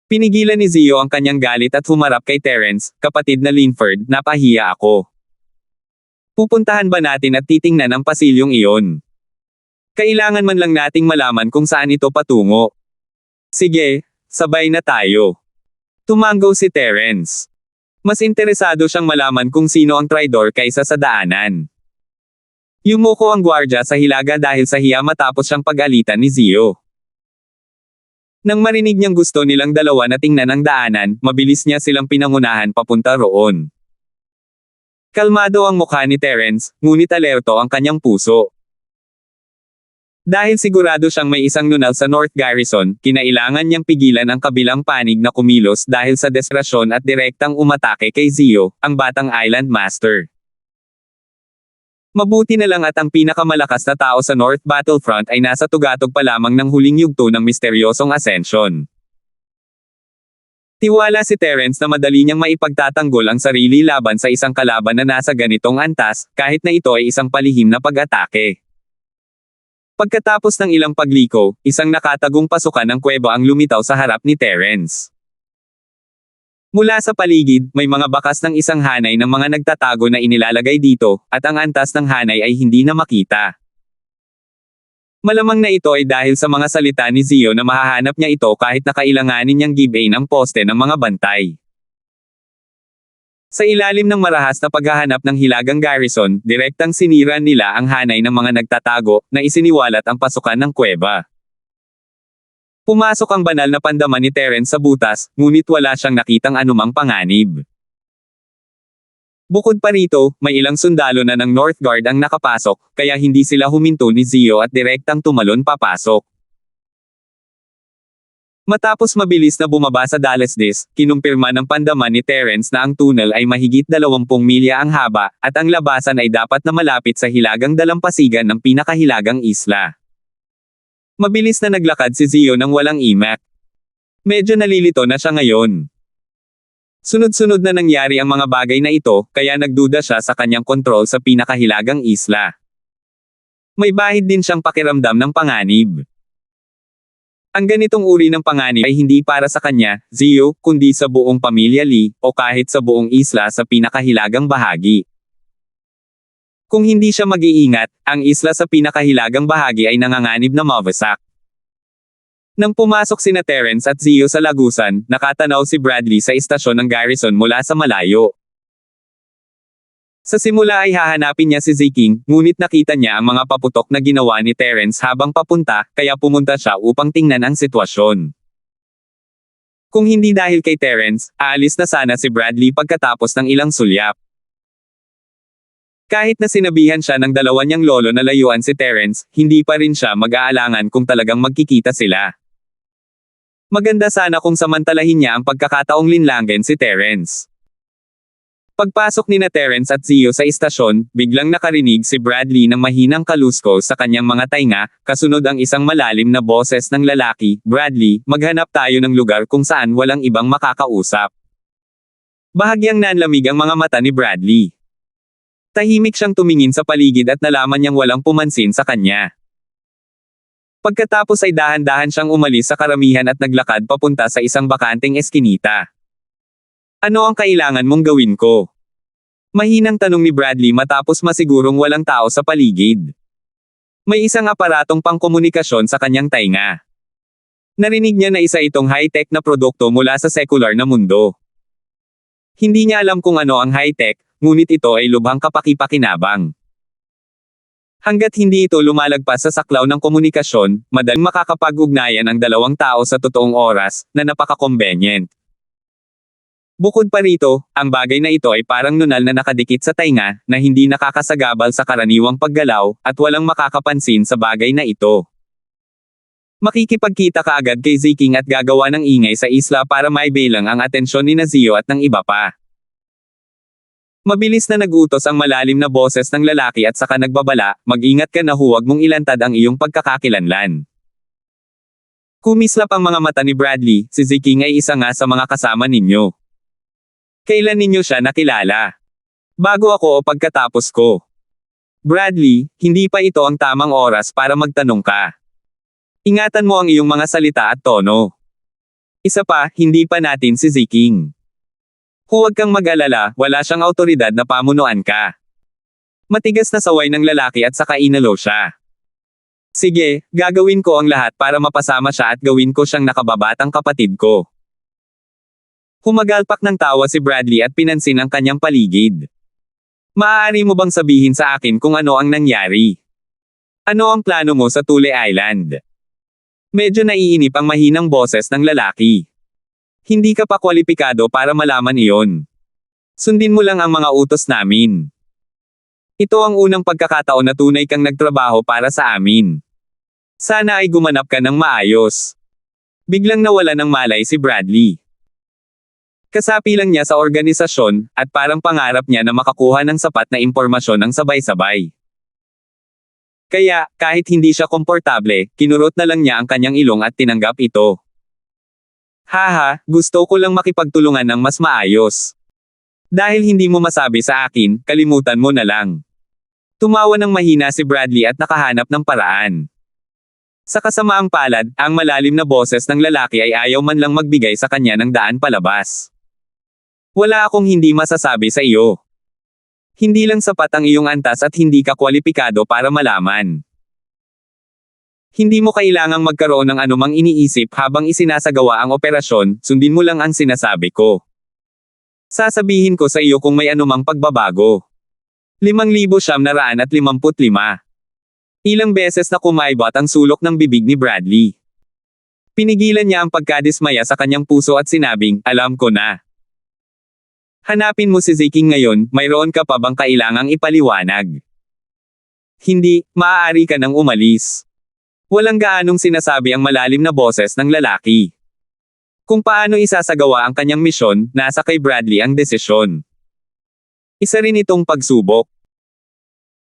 Pinigilan ni Zio ang kanyang galit at humarap kay Terence, "Kapatid na Linford, napahiya ako. Pupuntahan ba natin at titingnan ang pasilyong iyon? Kailangan man lang nating malaman kung saan ito patungo." "Sige, sabay na tayo." Tumanggaw si Terence. Mas interesado siyang malaman kung sino ang traidor kaysa sa daanan. Yumuko ang gwardya sa hilaga dahil sa hiya matapos siyang pag-alitan ni Zio. Nang marinig niyang gusto nilang 2 na tingnan ang daanan, mabilis niya silang pinangunahan papunta roon. Kalmado ang mukha ni Terence, ngunit alerto ang kanyang puso. Dahil sigurado siyang may isang nunal sa North Garrison, kinailangan niyang pigilan ang kabilang panig na kumilos dahil sa desperasyon at direktang umatake kay Zio, ang batang Island Master. Mabuti na lang at ang pinakamalakas na tao sa North Battlefront ay nasa tugatog pa lamang ng huling yugto ng misteryosong Ascension. Tiwala si Terence na madali niyang maipagtatanggol ang sarili laban sa isang kalaban na nasa ganitong antas, kahit na ito ay isang palihim na pag-atake. Pagkatapos ng ilang pagliko, isang nakatagong pasukan ng kuweba ang lumitaw sa harap ni Terence. Mula sa paligid, may mga bakas ng isang hanay ng mga nagtatago na inilalagay dito, at ang antas ng hanay ay hindi na makita. Malamang na ito ay dahil sa mga salita ni Zio na mahahanap niya ito kahit na kailanganin niyang give-in ang poste ng mga bantay. Sa ilalim ng marahas na paghahanap ng hilagang garrison, direktang sinira nila ang hanay ng mga nagtatago, na isiniwalat ang pasukan ng kuweba. Pumasok ang banal na pandaman ni Terence sa butas, ngunit wala siyang nakitang anumang panganib. Bukod pa rito, may ilang sundalo na ng North Guard ang nakapasok, kaya hindi sila huminto ni Zio at direktang tumalon papasok. Matapos mabilis na bumaba sa Dallasdes, kinumpirma ng pandaman ni Terence na ang tunnel ay mahigit 20 milya ang haba, at ang labasan ay dapat na malapit sa hilagang dalampasigan ng pinakahilagang isla. Mabilis na naglakad si Zio nang walang imak. Medyo nalilito na siya ngayon. Sunod-sunod na nangyari ang mga bagay na ito, kaya nagduda siya sa kanyang kontrol sa pinakahilagang isla. May bahid din siyang pakiramdam ng panganib. Ang ganitong uri ng panganib ay hindi para sa kanya, Zio, kundi sa buong pamilya Lee, o kahit sa buong isla sa pinakahilagang bahagi. Kung hindi siya mag-iingat, ang isla sa pinakahilagang bahagi ay nanganganib na mawasak. Nang pumasok sina Terence at Zio sa lagusan, nakatanaw si Bradley sa istasyon ng garrison mula sa malayo. Sa simula ay hahanapin niya si Ziking, ngunit nakita niya ang mga paputok na ginawa ni Terence habang papunta, kaya pumunta siya upang tingnan ang sitwasyon. Kung hindi dahil kay Terence, aalis na sana si Bradley pagkatapos ng ilang sulyap. Kahit na sinabihan siya ng dalawa niyang lolo na layuan si Terence, hindi pa rin siya mag-aalangan kung talagang magkikita sila. Maganda sana kung samantalahin niya ang pagkakataong linlangin si Terence. Pagpasok nina Terence at Zio sa istasyon, biglang nakarinig si Bradley ng mahinang kalusko sa kanyang mga tainga, kasunod ang isang malalim na boses ng lalaki, "Bradley, maghanap tayo ng lugar kung saan walang ibang makakausap." Bahagyang nanlamig ang mga mata ni Bradley. Tahimik siyang tumingin sa paligid at nalaman niyang walang pumansin sa kanya. Pagkatapos ay dahan-dahan siyang umalis sa karamihan at naglakad papunta sa isang bakanteng eskinita. "Ano ang kailangan mong gawin ko?" Mahinang tanong ni Bradley matapos masigurong walang tao sa paligid. May isang aparatong pangkomunikasyon sa kanyang tainga. Narinig niya na isa itong high-tech na produkto mula sa sekular na mundo. Hindi niya alam kung ano ang high-tech, ngunit ito ay lubhang kapaki-pakinabang. Hanggat hindi ito lumalagpas sa saklaw ng komunikasyon, madaling makakapag-ugnayan ang dalawang tao sa totoong oras, na napaka-convenient. Bukod pa rito, ang bagay na ito ay parang nunal na nakadikit sa tainga, na hindi nakakasagabal sa karaniwang paggalaw, at walang makakapansin sa bagay na ito. Makikipagkita ka agad kay Ziking at gagawa ng ingay sa isla para maibilang ang atensyon ni Zio at ng iba pa. Mabilis na nagutos ang malalim na boses ng lalaki at saka nagbabala, "Mag-ingat ka na huwag mong ilantad ang iyong pagkakakilanlan." Kumislap ang mga mata ni Bradley, "Si Ziking ay isa nga sa mga kasama ninyo. Kailan ninyo siya nakilala? Bago ako o pagkatapos ko?" "Bradley, hindi pa ito ang tamang oras para magtanong ka. Ingatan mo ang iyong mga salita at tono. Isa pa, hindi pa natin si Ziking. Huwag kang mag-alala, wala siyang awtoridad na pamunuan ka." Matigas na saway ng lalaki at saka inalo siya. "Sige, gagawin ko ang lahat para mapasama siya at gawin ko siyang nakababatang kapatid ko." Humagalpak ng tawa si Bradley at pinansin ang kanyang paligid. "Maaari mo bang sabihin sa akin kung ano ang nangyari? Ano ang plano mo sa Tule Island?" Medyo naiinip ang mahinang boses ng lalaki. "Hindi ka pa kwalipikado para malaman iyon. Sundin mo lang ang mga utos namin. Ito ang unang pagkakataon na tunay kang nagtrabaho para sa amin. Sana ay gumanap ka ng maayos." Biglang nawala ng malay si Bradley. Kasapi lang niya sa organisasyon, at parang pangarap niya na makakuha ng sapat na impormasyon ng sabay-sabay. Kaya, kahit hindi siya komportable, kinurot na lang niya ang kanyang ilong at tinanggap ito. Haha, gusto ko lang makipagtulungan ng mas maayos. Dahil hindi mo masabi sa akin, kalimutan mo na lang. Tumawa ng mahina si Bradley at nakahanap ng paraan. Sa kasamaang palad, ang malalim na boses ng lalaki ay ayaw man lang magbigay sa kanya ng daan palabas. Wala akong hindi masasabi sa iyo. Hindi lang sapat ang iyong antas at hindi ka kwalipikado para malaman. Hindi mo kailangang magkaroon ng anumang iniisip habang isinasagawa ang operasyon, sundin mo lang ang sinasabi ko. Sasabihin ko sa iyo kung may anumang pagbabago. 5,955. Ilang beses na kumaibot ang sulok ng bibig ni Bradley. Pinigilan niya ang pagkadismaya sa kanyang puso at sinabing, alam ko na. Hanapin mo si Ziking ngayon, mayroon ka pa bang kailangang ipaliwanag? Hindi, maaari ka nang umalis. Walang gaanong sinasabi ang malalim na boses ng lalaki. Kung paano isasagawa ang kanyang misyon, nasa kay Bradley ang desisyon. Isa rin itong pagsubok.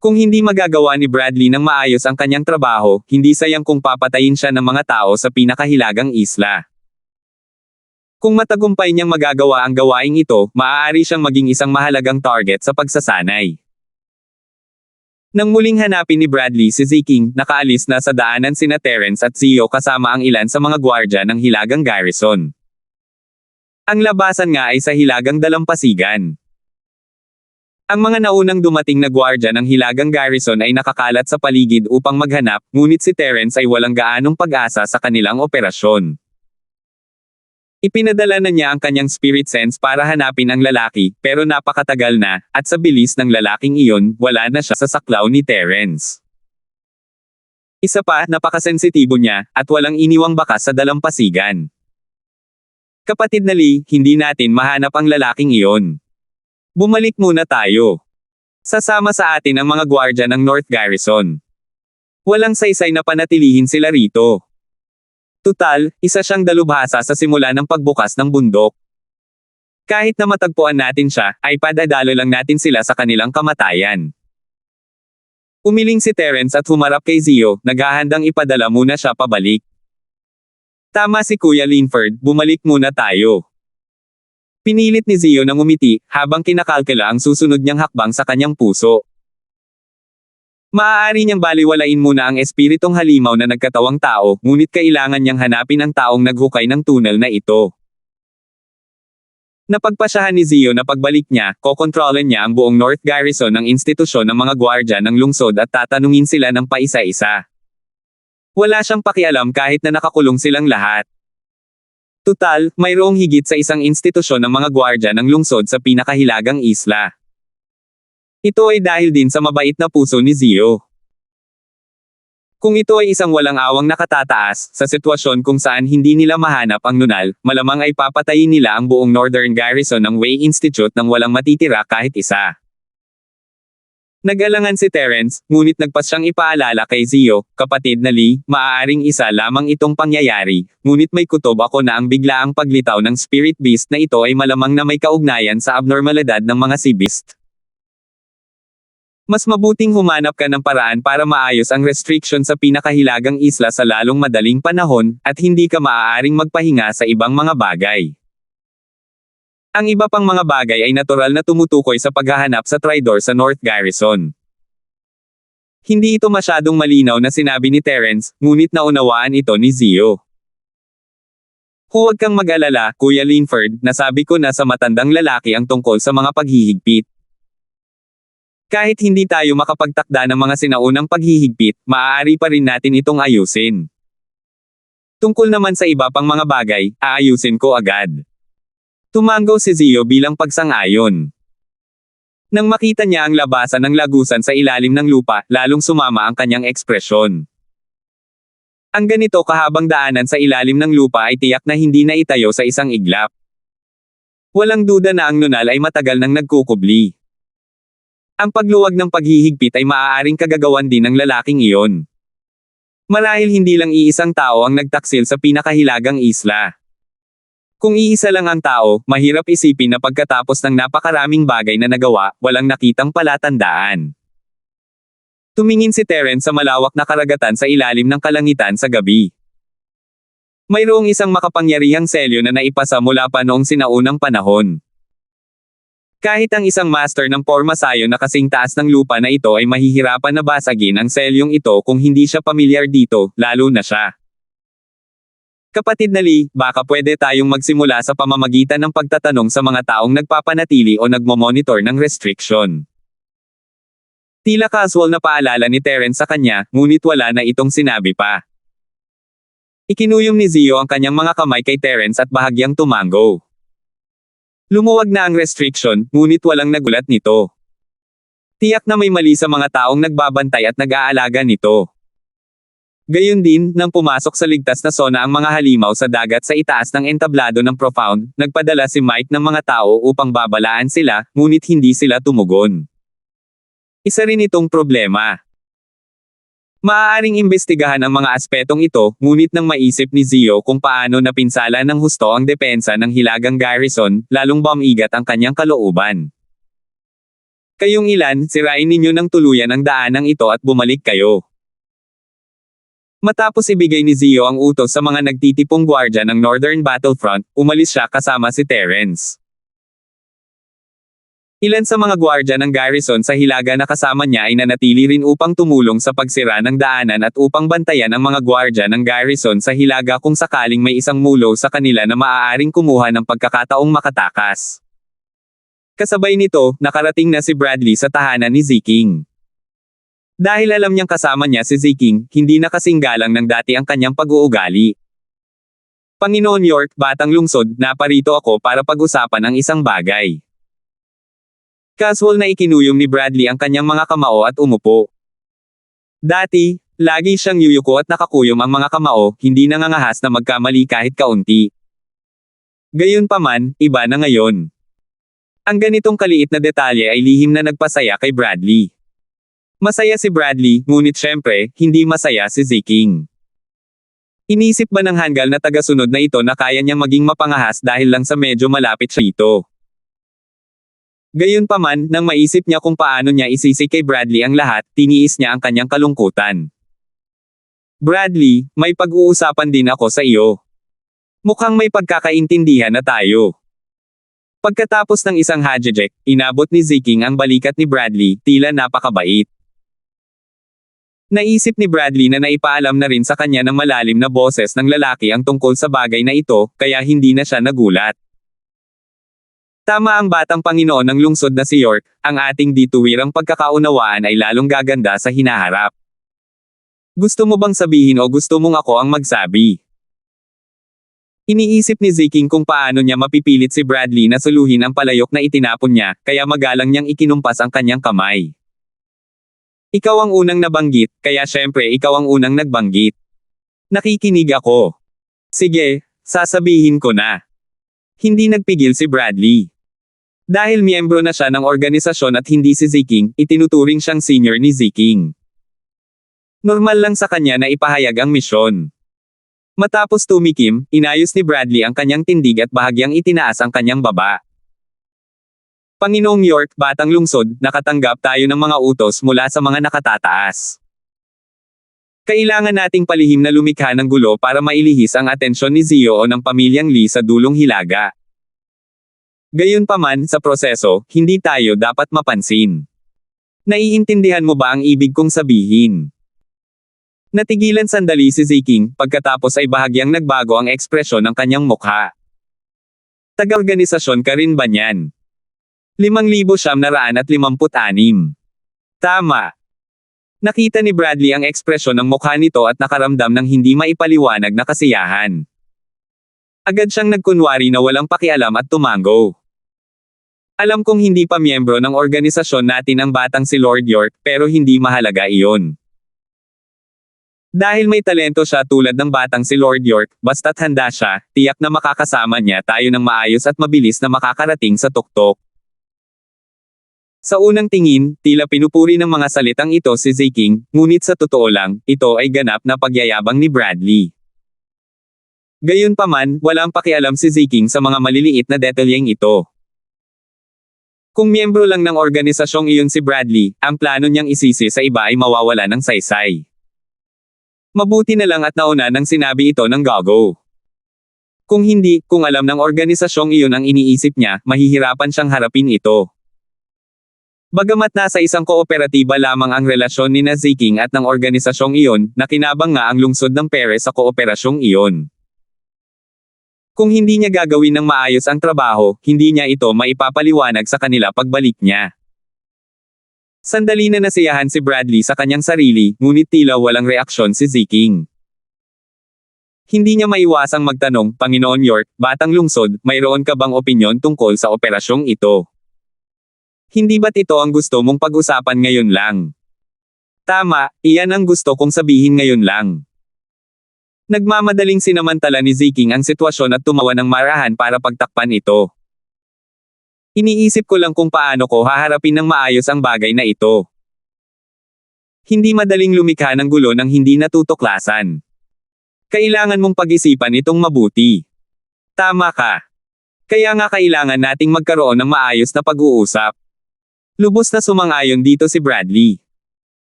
Kung hindi magagawa ni Bradley ng maayos ang kanyang trabaho, hindi sayang kung papatayin siya ng mga tao sa pinakahilagang isla. Kung matagumpay niyang magagawa ang gawaing ito, maaari siyang maging isang mahalagang target sa pagsasanay. Nang muling hanapin ni Bradley si Ziking, nakaalis na sa daanan sina Terence at Zio kasama ang ilan sa mga gwardya ng hilagang garrison. Ang labasan nga ay sa hilagang dalampasigan. Ang mga naunang dumating na gwardya ng hilagang garrison ay nakakalat sa paligid upang maghanap, ngunit si Terence ay walang gaanong pag-asa sa kanilang operasyon. Ipinadala na niya ang kanyang spirit sense para hanapin ang lalaki, pero napakatagal na, at sa bilis ng lalaking iyon, wala na siya sa saklaw ni Terence. Isa pa, napakasensitibo niya, at walang iniwang bakas sa dalampasigan. Kapatid na Lee, hindi natin mahanap ang lalaking iyon. Bumalik muna tayo. Sasama sa atin ang mga gwardya ng North Garrison. Walang saysay na panatilihin sila rito. Tutal, isa siyang dalubhasa sa simula ng pagbukas ng bundok. Kahit na matagpuan natin siya, ay padadalo lang natin sila sa kanilang kamatayan. Umiling si Terence at humarap kay Zio, naghahandang ipadala muna siya pabalik. Tama si Kuya Linford, bumalik muna tayo. Pinilit ni Zio nang umiti, habang kinakalkula ang susunod niyang hakbang sa kanyang puso. Maaari niyang baliwalain muna ang espiritong halimaw na nagkatawang tao, ngunit kailangan niyang hanapin ang taong naghukay ng tunnel na ito. Napagpasyahan ni Zio na pagbalik niya, kokontrolan niya ang buong North Garrison ng institusyon ng mga gwardya ng lungsod at tatanungin sila ng paisa-isa. Wala siyang pakialam kahit na nakakulong silang lahat. Tutal, mayroong higit sa isang institusyon ng mga gwardya ng lungsod sa pinakahilagang isla. Ito ay dahil din sa mabait na puso ni Zio. Kung ito ay isang walang awang nakatataas, sa sitwasyon kung saan hindi nila mahanap ang nunal, malamang ay papatayin nila ang buong Northern Garrison ng Wei Institute nang walang matitira kahit isa. Nag-alangan si Terence, ngunit nagpas siyang ipaalala kay Zio, kapatid na Lee, maaaring isa lamang itong pangyayari, ngunit may kutob ako na ang biglaang paglitaw ng spirit beast na ito ay malamang na may kaugnayan sa abnormalidad ng mga sea beast. Mas mabuting humanap ka ng paraan para maayos ang restriction sa pinakahilagang isla sa lalong madaling panahon, at hindi ka maaaring magpahinga sa ibang mga bagay. Ang iba pang mga bagay ay natural na tumutukoy sa paghahanap sa Tridor sa North Garrison. Hindi ito masyadong malinaw na sinabi ni Terence, ngunit naunawaan ito ni Zio. Huwag kang mag-alala, Kuya Linford, nasabi ko na sa matandang lalaki ang tungkol sa mga paghihigpit. Kahit hindi tayo makapagtakda ng mga sinaunang paghihigpit, maaari pa rin natin itong ayusin. Tungkol naman sa iba pang mga bagay, aayusin ko agad. Tumango si Zio bilang pagsang-ayon. Nang makita niya ang labasan ng lagusan sa ilalim ng lupa, lalong sumama ang kanyang ekspresyon. Ang ganito kahabang daanan sa ilalim ng lupa ay tiyak na hindi na itayo sa isang iglap. Walang duda na ang nunal ay matagal nang nagkukubli. Ang pagluwag ng paghihigpit ay maaaring kagagawan din ng lalaking iyon. Marahil hindi lang iisang tao ang nagtaksil sa pinakahilagang isla. Kung iisa lang ang tao, mahirap isipin na pagkatapos ng napakaraming bagay na nagawa, walang nakitang palatandaan. Tumingin si Terence sa malawak na karagatan sa ilalim ng kalangitan sa gabi. Mayroong isang makapangyarihang selyo na naipasa mula pa noong sinaunang panahon. Kahit ang isang master ng pormasayo na kasing taas ng lupa na ito ay mahihirapan na basagin ang selyong ito kung hindi siya pamilyar dito, lalo na siya. Kapatid na Lee, baka pwede tayong magsimula sa pamamagitan ng pagtatanong sa mga taong nagpapanatili o nagmomonitor ng restriction. Tila casual na paalala ni Terence sa kanya, ngunit wala na itong sinabi pa. Ikinuyom ni Zio ang kanyang mga kamay kay Terence at bahagyang tumango. Lumuwag na ang restriction, ngunit walang nagulat nito. Tiyak na may mali sa mga taong nagbabantay at nag-aalaga nito. Gayon din, nang pumasok sa ligtas na sona ang mga halimaw sa dagat sa itaas ng entablado ng Profound, nagpadala si Mike ng mga tao upang babalaan sila, ngunit hindi sila tumugon. Isa rin itong problema. Maaaring imbestigahan ang mga aspetong ito, ngunit nang maisip ni Zio kung paano napinsala ng husto ang depensa ng Hilagang Garrison, lalong bumigat ang kanyang kalooban. Kayong ilan, sirain ninyo ng tuluyan ang daanang ito at bumalik kayo. Matapos ibigay ni Zio ang utos sa mga nagtitipong gwardya ng Northern Battlefront, umalis siya kasama si Terence. Ilan sa mga gwardya ng garrison sa Hilaga na kasama niya ay nanatili rin upang tumulong sa pagsira ng daanan at upang bantayan ang mga gwardya ng garrison sa Hilaga kung sakaling may isang mulo sa kanila na maaaring kumuha ng pagkakataong makatakas. Kasabay nito, nakarating na si Bradley sa tahanan ni Ziking. Dahil alam niyang kasama niya si Ziking, hindi na kasing galang ng dati ang kanyang pag-uugali. Panginoon York, Batang Lungsod, naparito ako para pag-usapan ang isang bagay. Casual na ikinuyom ni Bradley ang kanyang mga kamao at umupo. Dati, lagi siyang yuyuko at nakakuyom ang mga kamao, hindi nangangahas na magkamali kahit kaunti. Gayunpaman, iba na ngayon. Ang ganitong kaliit na detalye ay lihim na nagpasaya kay Bradley. Masaya si Bradley, ngunit syempre, hindi masaya si Ziking. Inisip ba ng hanggal na tagasunod na ito na kaya niyang maging mapangahas dahil lang sa medyo malapit siya dito? Gayunpaman, nang maisip niya kung paano niya isisi kay Bradley ang lahat, tiniis niya ang kanyang kalungkutan. Bradley, may pag-uusapan din ako sa iyo. Mukhang may pagkakaintindihan na tayo. Pagkatapos ng isang hajejek, inabot ni Ziking ang balikat ni Bradley, tila napakabait. Naisip ni Bradley na naipaalam na rin sa kanya ng malalim na boses ng lalaki ang tungkol sa bagay na ito, kaya hindi na siya nagulat. Tama ang batang Panginoon ng lungsod na si York, ang ating dituwirang pagkakaunawaan ay lalong gaganda sa hinaharap. Gusto mo bang sabihin o gusto mong ako ang magsabi? Iniisip ni Ziking kung paano niya mapipilit si Bradley na suluhin ang palayok na itinapon niya, kaya magalang niyang ikinumpas ang kanyang kamay. Ikaw ang unang nabanggit, kaya syempre ikaw ang unang nagbanggit. Nakikinig ako. Sige, sasabihin ko na. Hindi nagpigil si Bradley. Dahil miyembro na siya ng organisasyon at hindi si Ziking, itinuturing siyang senior ni Ziking. Normal lang sa kanya na ipahayag ang misyon. Matapos tumikim, inayos ni Bradley ang kanyang tindig at bahagyang itinaas ang kanyang baba. Panginoong York, Batang Lungsod, nakatanggap tayo ng mga utos mula sa mga nakatataas. Kailangan nating palihim na lumikha ng gulo para mailihis ang atensyon ni Zio o ng pamilyang Lee sa dulong Hilaga. Gayunpaman, sa proseso, hindi tayo dapat mapansin. Naiintindihan mo ba ang ibig kong sabihin? Natigilan sandali si Ziking, pagkatapos ay bahagyang nagbago ang ekspresyon ng kanyang mukha. Taga-organisasyon ka rin ba niyan? 5,956. Tama. Nakita ni Bradley ang ekspresyon ng mukha nito at nakaramdam ng hindi maipaliwanag na kasiyahan. Agad siyang nagkunwari na walang pakialam at tumango. Alam kong hindi pa miyembro ng organisasyon natin ang batang si Lord York, pero hindi mahalaga iyon. Dahil may talento siya tulad ng batang si Lord York, basta't handa siya, tiyak na makakasama niya tayo ng maayos at mabilis na makakarating sa tuktok. Sa unang tingin, tila pinupuri ng mga salitang ito si Ziking, ngunit sa totoo lang, ito ay ganap na pagyayabang ni Bradley. Gayunpaman, walang pakialam si Ziking sa mga maliliit na detalyeng ito. Kung miyembro lang ng organisasyong iyon si Bradley, ang plano niyang isisi sa iba ay mawawala ng saysay. Mabuti na lang at nauna nang sinabi ito ng Gago. Kung hindi, kung alam ng organisasyong iyon ang iniisip niya, mahihirapan siyang harapin ito. Bagamat nasa isang kooperatiba lamang ang relasyon ni Ziking at ng organisasyong iyon, nakinabang nga ang lungsod ng Perez sa kooperasyong iyon. Kung hindi niya gagawin ng maayos ang trabaho, hindi niya ito maipapaliwanag sa kanila pagbalik niya. Sandali na nasiyahan si Bradley sa kanyang sarili, ngunit tila walang reaksyon si Ziking. Hindi niya maiwasang magtanong, Panginoon York, batang lungsod, mayroon ka bang opinyon tungkol sa operasyong ito? Hindi ba't ito ang gusto mong pag-usapan ngayon lang? Tama, iyan ang gusto kong sabihin ngayon lang. Nagmamadaling sinamantala ni Ziking ang sitwasyon at tumawa ng marahan para pagtakpan ito. Iniisip ko lang kung paano ko haharapin ng maayos ang bagay na ito. Hindi madaling lumikha ng gulo ng hindi natutuklasan. Kailangan mong pag-isipan itong mabuti. Tama ka. Kaya nga kailangan nating magkaroon ng maayos na pag-uusap. Lubos na sumang-ayon dito si Bradley.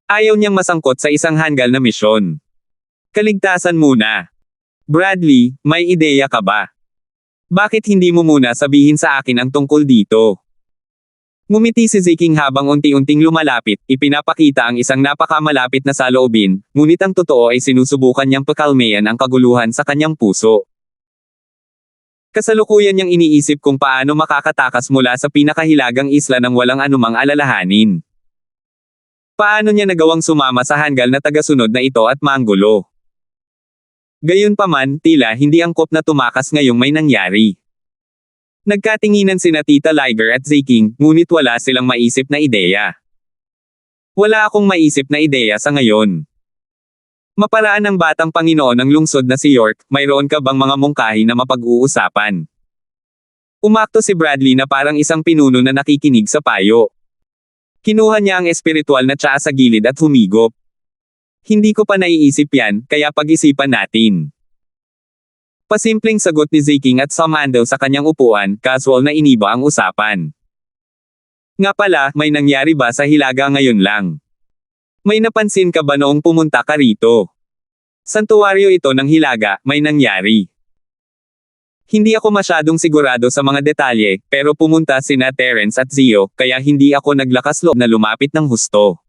Ayaw niyang masangkot sa isang hanggal na misyon. Kaligtasan muna. Bradley, may ideya ka ba? Bakit hindi mo muna sabihin sa akin ang tungkol dito? Ngumiti si Ziking habang unti-unting lumalapit, ipinapakita ang isang napakamalapit na saloobin, ngunit ang totoo ay sinusubukan niyang pakalmayan ang kaguluhan sa kanyang puso. Kasalukuyan niyang iniisip kung paano makakatakas mula sa pinakahilagang isla ng walang anumang alalahanin. Paano niya nagawang sumama sa hanggal na tagasunod na ito at manggulo? Gayunpaman, tila hindi angkop na tumakas ngayong may nangyari. Nagkatinginan sina Tita Liger at Ziking, ngunit wala silang maisip na ideya. Wala akong maisip na ideya sa ngayon. Maparaan ng batang Panginoon ng lungsod na si York, mayroon ka bang mga mungkahi na mapag-uusapan? Umakto si Bradley na parang isang pinuno na nakikinig sa payo. Kinuha niya ang espiritual na tsaa sa gilid at humigop. Hindi ko pa naiisip yan, kaya pag-isipan natin. Pasimpleng sagot ni Ziking at sumandal sa kanyang upuan, casual na iniba ang usapan. Nga pala, may nangyari ba sa Hilaga ngayon lang? May napansin ka ba noong pumunta ka rito? Santuwaryo ito ng Hilaga, may nangyari. Hindi ako masyadong sigurado sa mga detalye, pero pumunta sina Terence at Zio, kaya hindi ako naglakas loob na lumapit ng husto.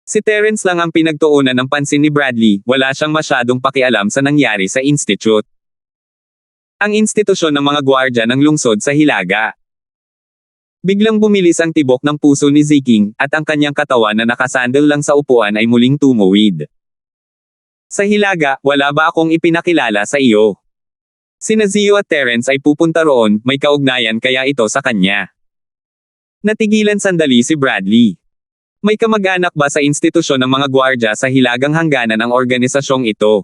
Si Terence lang ang pinagtuunan ng pansin ni Bradley, wala siyang masyadong pakialam sa nangyari sa institute. Ang institusyon ng mga gwardya ng lungsod sa Hilaga. Biglang bumilis ang tibok ng puso ni Ziking, at ang kanyang katawan na nakasandal lang sa upuan ay muling tumuwid. Sa Hilaga, wala ba akong ipinakilala sa iyo? Sina Zio at Terence ay pupunta roon, may kaugnayan kaya ito sa kanya. Natigilan sandali si Bradley. May kamag-anak ba sa institusyon ng mga gwardya sa Hilagang hangganan ang organisasyong ito?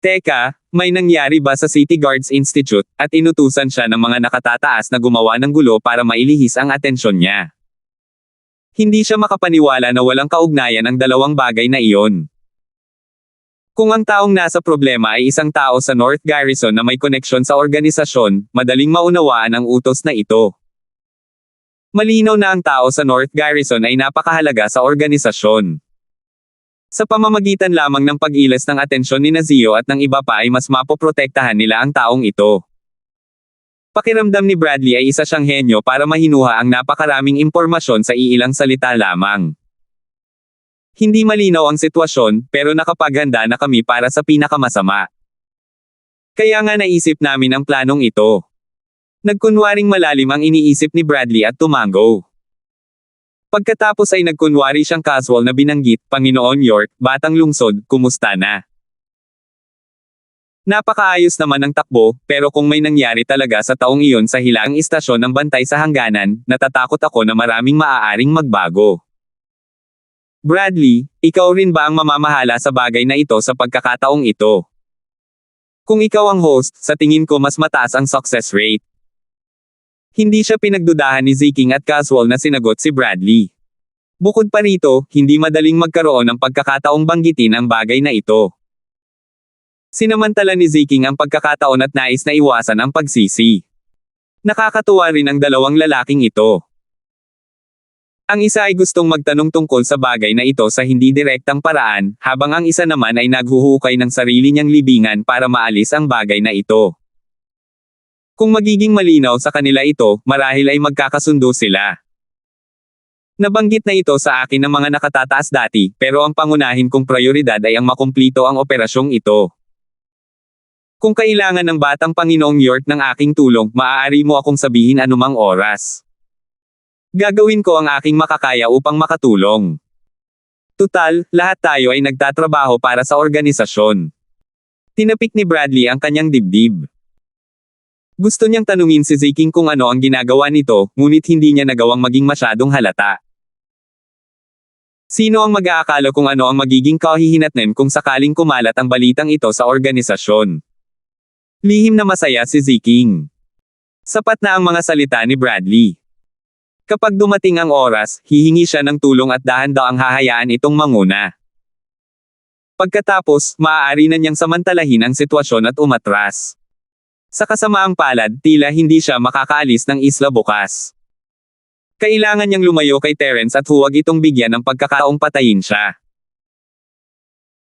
Teka, may nangyari ba sa City Guards Institute, at inutusan siya ng mga nakatataas na gumawa ng gulo para mailihis ang atensyon niya? Hindi siya makapaniwala na walang kaugnayan ang dalawang bagay na iyon. Kung ang taong nasa problema ay isang tao sa North Garrison na may koneksyon sa organisasyon, madaling maunawaan ang utos na ito. Malinaw na ang tao sa North Garrison ay napakahalaga sa organisasyon. Sa pamamagitan lamang ng pag-ilas ng atensyon ni Zio at ng iba pa ay mas mapoprotektahan nila ang taong ito. Pakiramdam ni Bradley ay isa siyang henyo para mahinuha ang napakaraming impormasyon sa iilang salita lamang. Hindi malinaw ang sitwasyon, pero nakapaghanda na kami para sa pinakamasama. Kaya nga naisip namin ang planong ito. Nagkunwaring malalim ang iniisip ni Bradley at tumango. Pagkatapos ay nagkunwari siyang casual na binanggit, Panginoon York, batang lungsod, kumusta na? Napakaayos naman ang takbo, pero kung may nangyari talaga sa taong iyon sa Hilagang istasyon ng bantay sa hangganan, natatakot ako na maraming maaaring magbago. Bradley, ikaw rin ba ang mamamahala sa bagay na ito sa pagkakataong ito? Kung ikaw ang host, sa tingin ko mas mataas ang success rate. Hindi siya pinagdudahan ni Ziking at casual na sinagot si Bradley. Bukod pa rito, hindi madaling magkaroon ng pagkakataong banggitin ang bagay na ito. Sinamantala ni Ziking ang pagkakataon at nais na iwasan ang pagsisi. Nakakatuwa rin ang dalawang lalaking ito. Ang isa ay gustong magtanong tungkol sa bagay na ito sa hindi direktang paraan, habang ang isa naman ay naghuhukay ng sarili niyang libingan para maalis ang bagay na ito. Kung magiging malinaw sa kanila ito, marahil ay magkakasundo sila. Nabanggit na ito sa akin ng mga nakatataas dati, pero ang pangunahin kong prioridad ay ang makumplito ang operasyong ito. Kung kailangan ng batang Panginoong York ng aking tulong, maaari mo akong sabihin anumang oras. Gagawin ko ang aking makakaya upang makatulong. Tutal, lahat tayo ay nagtatrabaho para sa organisasyon. Tinapik ni Bradley ang kanyang dibdib. Gusto niyang tanungin si Ziking kung ano ang ginagawa nito, ngunit hindi niya nagawang maging masyadong halata. Sino ang mag-aakala kung ano ang magiging kahihinatnan kung sakaling kumalat ang balitang ito sa organisasyon? Lihim na masaya si Ziking. Sapat na ang mga salita ni Bradley. Kapag dumating ang oras, hihingi siya ng tulong at dahan-daang hahayaan itong manguna. Pagkatapos, maaari na niyang samantalahin ang sitwasyon at umatras. Sa kasamaang palad, tila hindi siya makakaalis ng isla bukas. Kailangan niyang lumayo kay Terence at huwag itong bigyan ng pagkakataong patayin siya.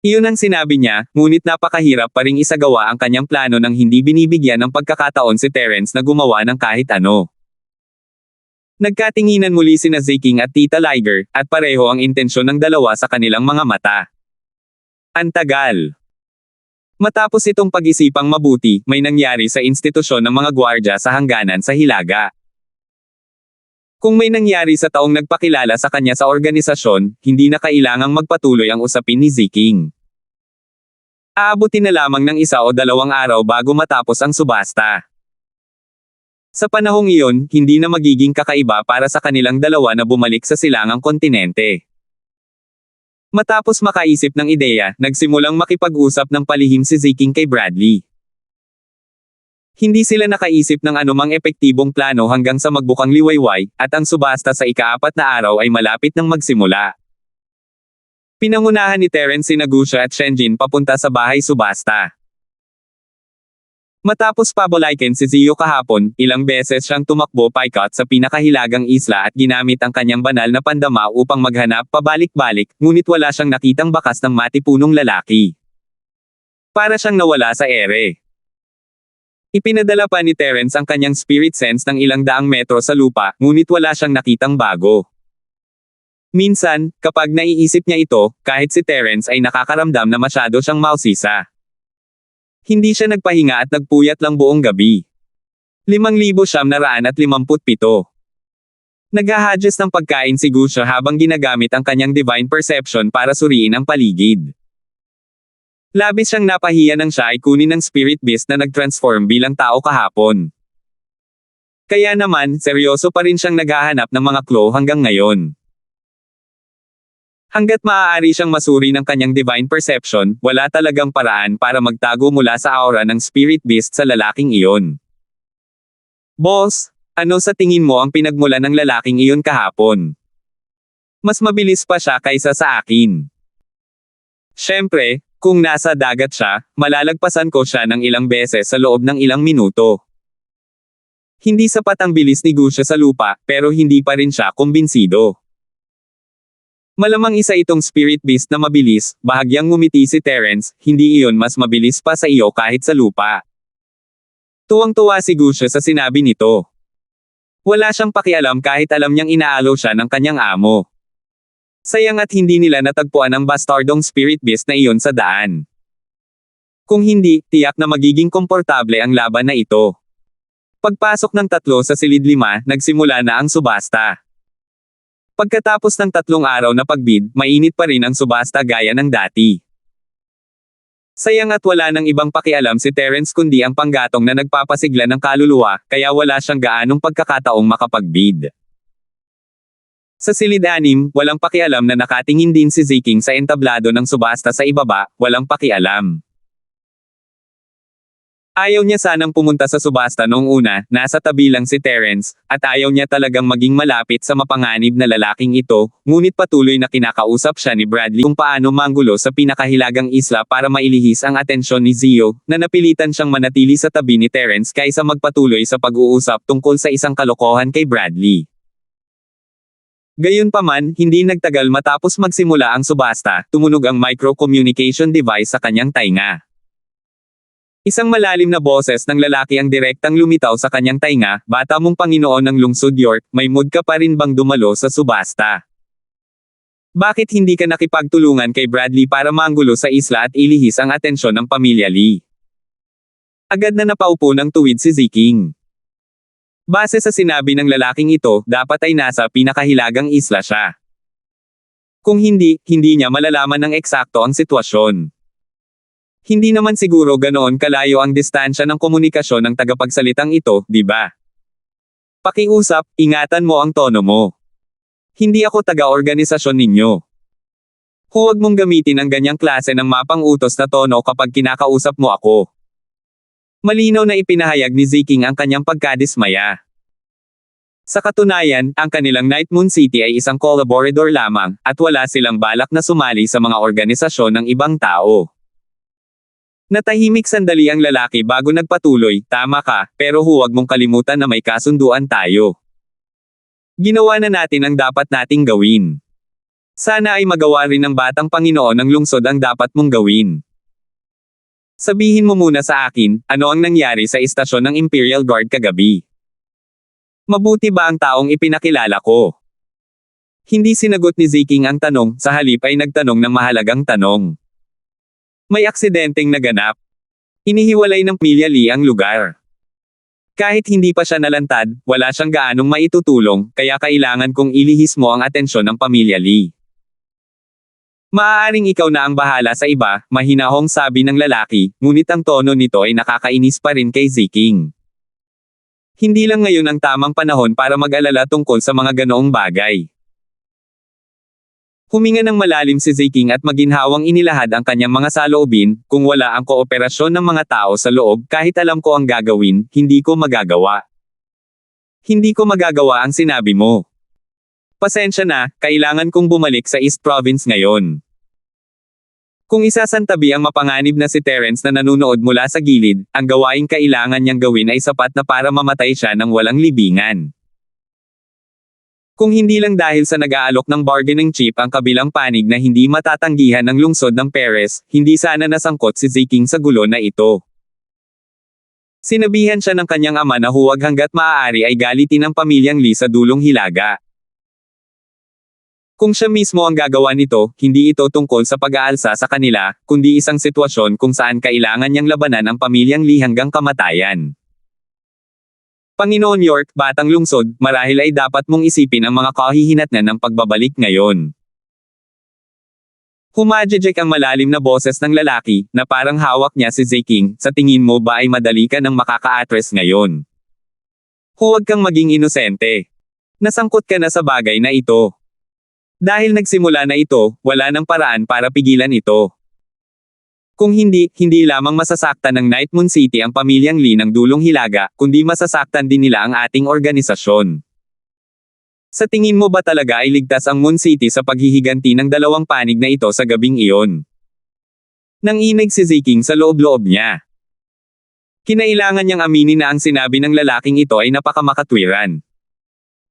Iyon ang sinabi niya, ngunit napakahirap pa ring isagawa ang kanyang plano nang hindi binibigyan ng pagkakataon si Terence na gumawa ng kahit ano. Nagkatinginan muli sina Ziking at Tita Liger, at pareho ang intensyon ng dalawa sa kanilang mga mata. Ang tagal. Matapos itong pag-isipang mabuti, may nangyari sa institusyon ng mga gwardya sa hangganan sa Hilaga. Kung may nangyari sa taong nagpakilala sa kanya sa organisasyon, hindi na kailangang magpatuloy ang usapin ni Ziking. Aabutin na lamang ng 1 o 2 araw bago matapos ang subasta. Sa panahong iyon, hindi na magiging kakaiba para sa kanilang dalawa na bumalik sa silangang kontinente. Matapos makaisip ng ideya, nagsimulang makipag-usap ng palihim si Ziking kay Bradley. Hindi sila nakaisip ng anumang epektibong plano hanggang sa magbukang liwayway, at ang subasta sa ika-4 na araw ay malapit nang magsimula. Pinangunahan ni Terence si Nagusha at Shenjin papunta sa bahay subasta. Matapos pabolaikin si Zio kahapon, ilang beses siyang tumakbo paikot sa pinakahilagang isla at ginamit ang kanyang banal na pandama upang maghanap pabalik-balik, ngunit wala siyang nakitang bakas ng matipunong lalaki. Para siyang nawala sa ere. Ipinadala pa ni Terence ang kanyang spirit sense ng ilang daang metro sa lupa, ngunit wala siyang nakitang bago. Minsan, kapag naiisip niya ito, kahit si Terence ay nakakaramdam na masyado siyang mausisa. Hindi siya nagpahinga at nagpuyat lang buong gabi. 5,957. Naghahadjust ng pagkain si Gusha habang ginagamit ang kanyang divine perception para suriin ang paligid. Labis siyang napahiya nang siya ay kunin ng spirit beast na nag-transform bilang tao kahapon. Kaya naman, seryoso pa rin siyang naghahanap ng mga clue hanggang ngayon. Hanggat maaari siyang masuri ng kanyang divine perception, wala talagang paraan para magtago mula sa aura ng spirit beast sa lalaking iyon. Boss, ano sa tingin mo ang pinagmulan ng lalaking iyon kahapon? Mas mabilis pa siya kaysa sa akin. Siyempre, kung nasa dagat siya, malalagpasan ko siya ng ilang beses sa loob ng ilang minuto. Hindi sapat ang bilis ni Gusha sa lupa, pero hindi pa rin siya kumbinsido. Malamang isa itong spirit beast na mabilis, bahagyang ngumiti si Terence, hindi iyon mas mabilis pa sa iyo kahit sa lupa. Tuwang-tuwa si Gusha sa sinabi nito. Wala siyang pakialam kahit alam niyang inaalo siya ng kanyang amo. Sayang at hindi nila natagpuan ang bastardong spirit beast na iyon sa daan. Kung hindi, tiyak na magiging komportable ang laban na ito. Pagpasok ng 3 sa silid 5, nagsimula na ang subasta. Pagkatapos ng 3 araw na pagbid, mainit pa rin ang subasta gaya ng dati. Sayang at wala nang ibang pakialam si Terence kundi ang panggatong na nagpapasigla ng kaluluwa, kaya wala siyang gaanong pagkakataong makapagbid. Sa silid 6, walang pakialam na nakatingin din si Ziking sa entablado ng subasta sa ibaba, walang pakialam. Ayaw niya sanang pumunta sa subasta noong una, nasa tabi lang si Terence, at ayaw niya talagang maging malapit sa mapanganib na lalaking ito, ngunit patuloy na kinakausap siya ni Bradley kung paano manggulo sa pinakahilagang isla para mailihis ang atensyon ni Zio, na napilitan siyang manatili sa tabi ni Terence kaysa magpatuloy sa pag-uusap tungkol sa isang kalokohan kay Bradley. Gayunpaman, hindi nagtagal matapos magsimula ang subasta, tumunog ang micro-communication device sa kanyang tainga. Isang malalim na boses ng lalaki ang direktang lumitaw sa kanyang tainga, "Bata mong Panginoon ng Lungsod York, may mood ka pa rin bang dumalo sa subasta? Bakit hindi ka nakipagtulungan kay Bradley para manggulo sa isla at ilihis ang atensyon ng pamilya Lee?" Agad na napaupo ng tuwid si Ziking. Base sa sinabi ng lalaking ito, dapat ay nasa pinakahilagang isla siya. Kung hindi, hindi niya malalaman ng eksakto ang sitwasyon. Hindi naman siguro ganoon kalayo ang distansya ng komunikasyon ng tagapagsalitang ito, di ba? Pakiusap, ingatan mo ang tono mo. Hindi ako taga-organisasyon ninyo. Huwag mong gamitin ang ganyang klase ng mapang-utos na tono kapag kinakausap mo ako. Malinaw na ipinahayag ni Ziking ang kanyang pagkadismaya. Sa katunayan, ang kanilang Night Moon City ay isang collaborador lamang, at wala silang balak na sumali sa mga organisasyon ng ibang tao. Natahimik sandali ang lalaki bago nagpatuloy, "Tama ka, pero huwag mong kalimutan na may kasunduan tayo. Ginawa na natin ang dapat nating gawin. Sana ay magawa rin ng batang Panginoon ng lungsod ang dapat mong gawin. Sabihin mo muna sa akin, ano ang nangyari sa istasyon ng Imperial Guard kagabi? Mabuti ba ang taong ipinakilala ko?" Hindi sinagot ni Ziking ang tanong, sa halip ay nagtanong ng mahalagang tanong. May aksidenteng naganap. Inihiwalay ng pamilya Lee ang lugar. Kahit hindi pa siya nalantad, wala siyang gaanong maitutulong, kaya kailangan kong ilihis mo ang atensyon ng pamilya Lee. Maaaring ikaw na ang bahala sa iba, mahinahong sabi ng lalaki, ngunit ang tono nito ay nakakainis pa rin kay Ziking. Hindi lang ngayon ang tamang panahon para mag-alala tungkol sa mga ganoong bagay. Huminga ng malalim si Ziking at maginhawang inilahad ang kanyang mga saloobin, "Kung wala ang kooperasyon ng mga tao sa loob, kahit alam ko ang gagawin, hindi ko magagawa. Hindi ko magagawa ang sinabi mo. Pasensya na, kailangan kong bumalik sa East Province ngayon." Kung isasantabi ang mapanganib na si Terence na nanunood mula sa gilid, ang gawaing kailangan niyang gawin ay sapat na para mamatay siya ng walang libingan. Kung hindi lang dahil sa nag-aalok ng bargaining chip ang kabilang panig na hindi matatanggihan ng lungsod ng Perez, hindi sana nasangkot si Ziking sa gulo na ito. Sinabihan siya ng kanyang ama na huwag hanggat maaari ay galitin ang pamilyang Lee sa dulong hilaga. Kung siya mismo ang gagawa nito, hindi ito tungkol sa pag-aalsa sa kanila, kundi isang sitwasyon kung saan kailangan niyang labanan ang pamilyang Lee hanggang kamatayan. Panginoon York, batang lungsod, marahil ay dapat mong isipin ang mga kahihinatnan ng pagbabalik ngayon. Humajejek ang malalim na boses ng lalaki, na parang hawak niya si Ziking, "Sa tingin mo ba ay madali ka nang makaka-address ngayon? Huwag kang maging inosente. Nasangkot ka na sa bagay na ito. Dahil nagsimula na ito, wala nang paraan para pigilan ito. Kung hindi, hindi lamang masasaktan ng Night Moon City ang pamilyang Lee ng dulong hilaga, kundi masasaktan din nila ang ating organisasyon. Sa tingin mo ba talaga ay ligtas ang Moon City sa paghihiganti ng dalawang panig na ito sa gabing iyon?" Nanginig si Ziking sa loob-loob niya. Kinailangan niyang aminin na ang sinabi ng lalaking ito ay napakamakatwiran.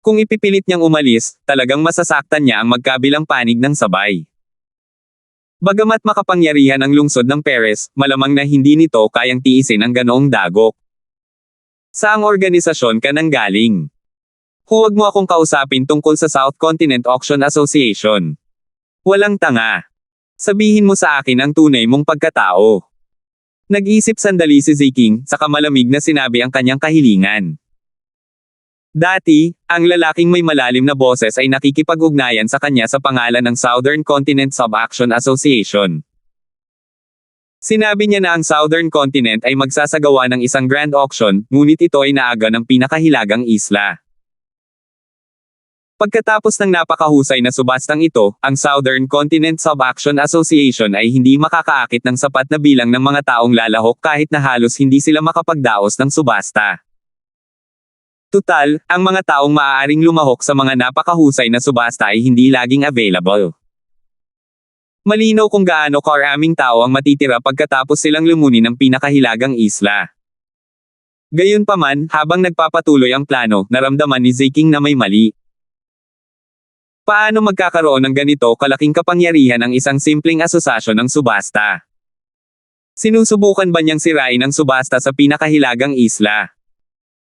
Kung ipipilit niyang umalis, talagang masasaktan niya ang magkabilang panig ng sabay. Bagamat makapangyarihan ang lungsod ng Perez, malamang na hindi nito kayang tiisin ang ganoong dagok. Saang organisasyon ka nang galing? Huwag mo akong kausapin tungkol sa South Continent Auction Association. Walang tanga. Sabihin mo sa akin ang tunay mong pagkatao. Nag-isip sandali si Ziking, saka malamig na sinabi ang kanyang kahilingan. Dati, ang lalaking may malalim na boses ay nakikipag-ugnayan sa kanya sa pangalan ng Southern Continent Sub-Action Association. Sinabi niya na ang Southern Continent ay magsasagawa ng isang grand auction, ngunit ito ay naaga ng pinakahilagang isla. Pagkatapos ng napakahusay na subastang ito, ang Southern Continent Sub-Action Association ay hindi makakaakit ng sapat na bilang ng mga taong lalahok kahit na halos hindi sila makapagdaos ng subasta. Tutal, ang mga taong maaaring lumahok sa mga napakahusay na subasta ay hindi laging available. Malinaw kung gaano karaming tao ang matitira pagkatapos silang lumunin ng pinakahilagang isla. Gayunpaman, habang nagpapatuloy ang plano, naramdaman ni Ziking na may mali. Paano magkakaroon ng ganito kalaking kapangyarihan ang isang simpleng asosasyon ng subasta? Sinusubukan ba niyang sirain ang subasta sa pinakahilagang isla?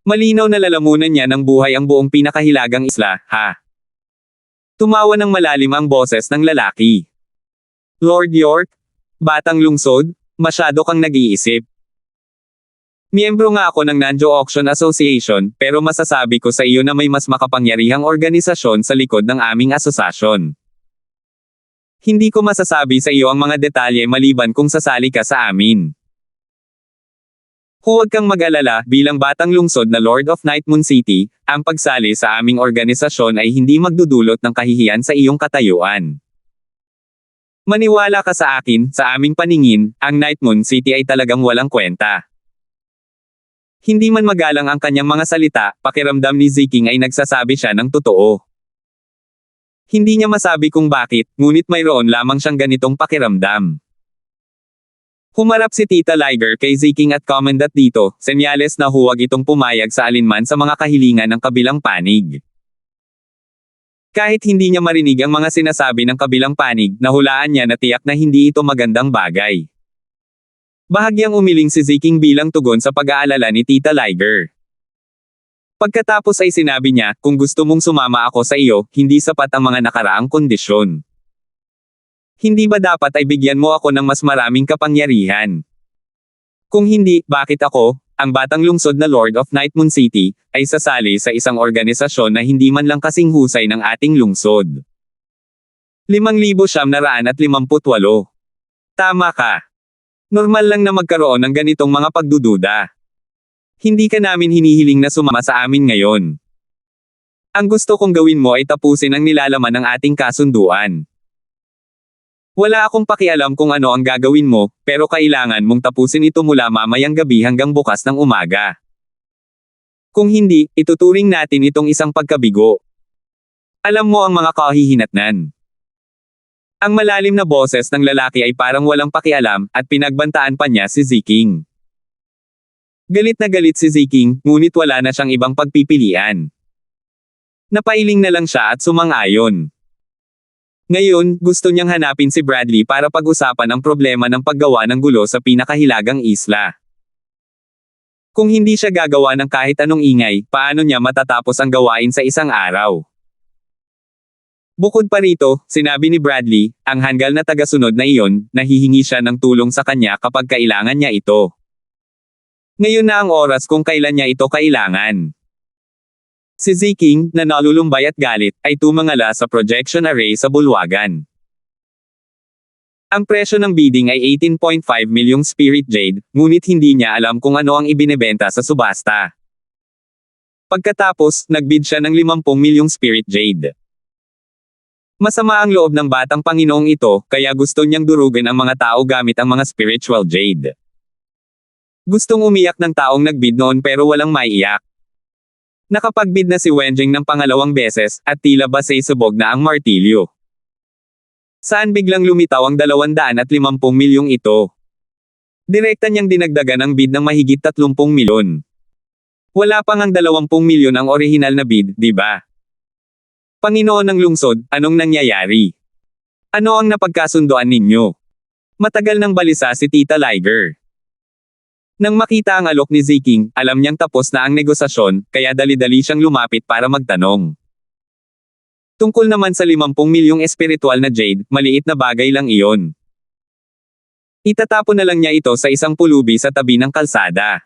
Malinaw na lalamunan niya ng buhay ang buong pinakahilagang isla, ha? Tumawa ng malalim ang boses ng lalaki. Lord York? Batang lungsod? Masyado kang nag-iisip. Miyembro nga ako ng Nanjo Auction Association, pero masasabi ko sa iyo na may mas makapangyarihang organisasyon sa likod ng aming asosasyon. Hindi ko masasabi sa iyo ang mga detalye maliban kung sasali ka sa amin. Huwag kang mag-alala, bilang batang lungsod na Lord of Night Moon City, ang pagsali sa aming organisasyon ay hindi magdudulot ng kahihiyan sa iyong katayuan. Maniwala ka sa akin, sa aming paningin, ang Night Moon City ay talagang walang kwenta. Hindi man magalang ang kanyang mga salita, pakiramdam ni Ziking ay nagsasabi siya ng totoo. Hindi niya masabi kung bakit, ngunit mayroon lamang siyang ganitong pakiramdam. Humarap si Tita Liger kay Ziking at commendat dito, senyales na huwag itong pumayag sa alinman sa mga kahilingan ng kabilang panig. Kahit hindi niya marinig ang mga sinasabi ng kabilang panig, nahulaan niya na tiyak na hindi ito magandang bagay. Bahagyang umiling si Ziking bilang tugon sa pag-aalala ni Tita Liger. Pagkatapos ay sinabi niya, kung gusto mong sumama ako sa iyo, hindi sapat ang mga nakaraang kondisyon. Hindi ba dapat ay bigyan mo ako ng mas maraming kapangyarihan? Kung hindi, bakit ako, ang batang lungsod na Lord of Night Moon City, ay sasali sa isang organisasyon na hindi man lang kasing husay ng ating lungsod? 5,958. Tama ka. Normal lang na magkaroon ng ganitong mga pagdududa. Hindi ka namin hinihiling na sumama sa amin ngayon. Ang gusto kong gawin mo ay tapusin ang nilalaman ng ating kasunduan. Wala akong pakialam kung ano ang gagawin mo, pero kailangan mong tapusin ito mula mamayang gabi hanggang bukas ng umaga. Kung hindi, ituturing natin itong isang pagkabigo. Alam mo ang mga kahihinatnan. Ang malalim na boses ng lalaki ay parang walang pakialam, at pinagbantaan pa niya si Ziking. Galit na galit si Ziking, ngunit wala na siyang ibang pagpipilian. Napailing na lang siya at sumang-ayon. Ngayon, gusto niyang hanapin si Bradley para pag-usapan ang problema ng paggawa ng gulo sa pinakahilagang isla. Kung hindi siya gagawa ng kahit anong ingay, paano niya matatapos ang gawain sa isang araw? Bukod pa rito, sinabi ni Bradley, ang hanggal na tagasunod na iyon, nahihingi siya ng tulong sa kanya kapag kailangan niya ito. Ngayon na ang oras kung kailan niya ito kailangan. Si Ziking, na nalulumbay at galit, ay tumangala sa projection array sa bulwagan. Ang presyo ng bidding ay 18.5 milyong Spirit Jade, ngunit hindi niya alam kung ano ang ibinebenta sa subasta. Pagkatapos, nagbid siya ng 50 milyong Spirit Jade. Masama ang loob ng batang Panginoong ito, kaya gusto niyang durugin ang mga tao gamit ang mga spiritual jade. Gustong umiyak ng taong nagbid noon pero walang maiiyak. Nakapagbid na si Wenjing ng pangalawang beses, at tila ba sabog na ang martilyo. Saan biglang lumitaw ang 250 milyong ito? Direkta niyang dinagdagan ang bid ng mahigit 30 milyon. Wala pang ang 20 milyon ang orihinal na bid, di ba? Panginoon ng lungsod, anong nangyayari? Ano ang napagkasunduan ninyo? Matagal nang balisa si Tita Liger. Nang makita ang alok ni Ziking, alam niyang tapos na ang negosasyon, kaya dali-dali siyang lumapit para magtanong. Tungkol naman sa 50 milyong espiritual na jade, maliit na bagay lang iyon. Itatapon na lang niya ito sa isang pulubi sa tabi ng kalsada.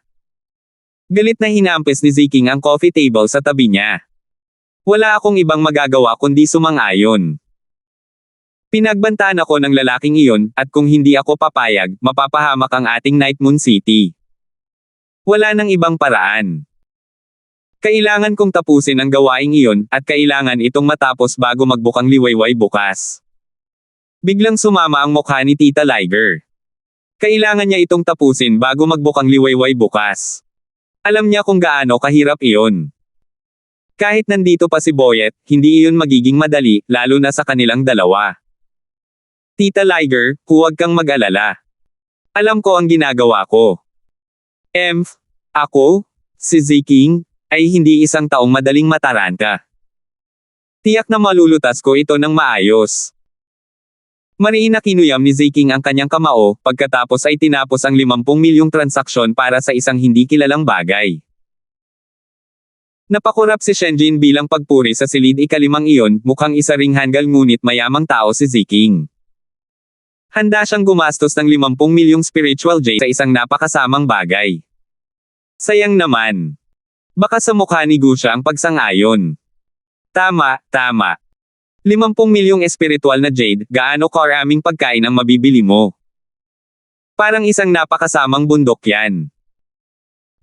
Galit na hinampes ni Ziking ang coffee table sa tabi niya. Wala akong ibang magagawa kundi sumang-ayon. Pinagbantaan ako ng lalaking iyon, at kung hindi ako papayag, mapapahamak ang ating Night Moon City. Wala nang ibang paraan. Kailangan kong tapusin ang gawaing iyon, at kailangan itong matapos bago magbukang liwayway bukas. Biglang sumama ang mukha ni Tita Liger. Kailangan niya itong tapusin bago magbukang liwayway bukas. Alam niya kung gaano kahirap iyon. Kahit nandito pa si Boyet, hindi iyon magiging madali, lalo na sa kanilang dalawa. Tita Liger, huwag kang mag-alala. Alam ko ang ginagawa ko. Ako, si Ziking, ay hindi isang taong madaling mataranta. Tiyak na malulutas ko ito ng maayos. Mariin na kinuyam ni Ziking ang kanyang kamao, pagkatapos ay tinapos ang 50 milyong transaksyon para sa isang hindi kilalang bagay. Napakurap si Shenjin bilang pagpuri sa silid ikalimang iyon, mukhang isa ring hanggal ngunit mayamang tao si Ziking. Handa siyang gumastos ng 50 milyong spiritual jade sa isang napakasamang bagay. Sayang naman. Baka sa mukha ni Gusha ang pagsang-ayon. Tama. 50 milyong espiritual na jade, gaano karaming pagkain ang mabibili mo? Parang isang napakasamang bundok yan.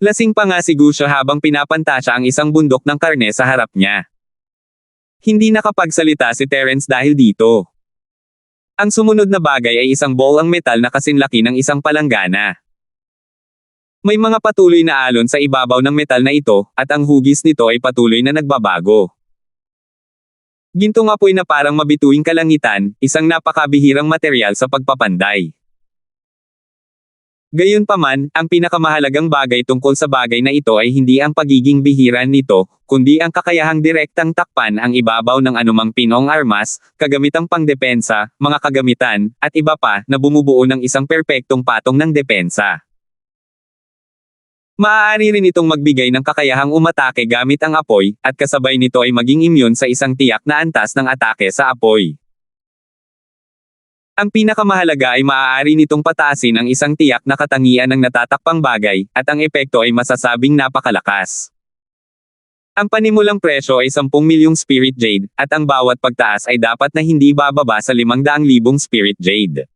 Lasing pa nga si Gusha habang pinapantasya ang isang bundok ng karne sa harap niya. Hindi nakapagsalita si Terence dahil dito. Ang sumunod na bagay ay isang ball ang metal na kasinlaki ng isang palanggana. May mga patuloy na alon sa ibabaw ng metal na ito, at ang hugis nito ay patuloy na nagbabago. Gintong apoy na parang mabituing kalangitan, isang napakabihirang material sa pagpapanday. Gayunpaman, ang pinakamahalagang bagay tungkol sa bagay na ito ay hindi ang pagiging bihiran nito, kundi ang kakayahang direktang takpan ang ibabaw ng anumang pinong armas, kagamitang pangdepensa, mga kagamitan, at iba pa, na bumubuo ng isang perpektong patong ng depensa. Maaari rin itong magbigay ng kakayahang umatake gamit ang apoy, at kasabay nito ay maging immune sa isang tiyak na antas ng atake sa apoy. Ang pinakamahalaga ay maaari nitong pataasin ang isang tiyak na katangian ng natatakpang bagay, at ang epekto ay masasabing napakalakas. Ang panimulang presyo ay 10 milyong Spirit Jade, at ang bawat pagtaas ay dapat na hindi bababa sa 500,000 Spirit Jade.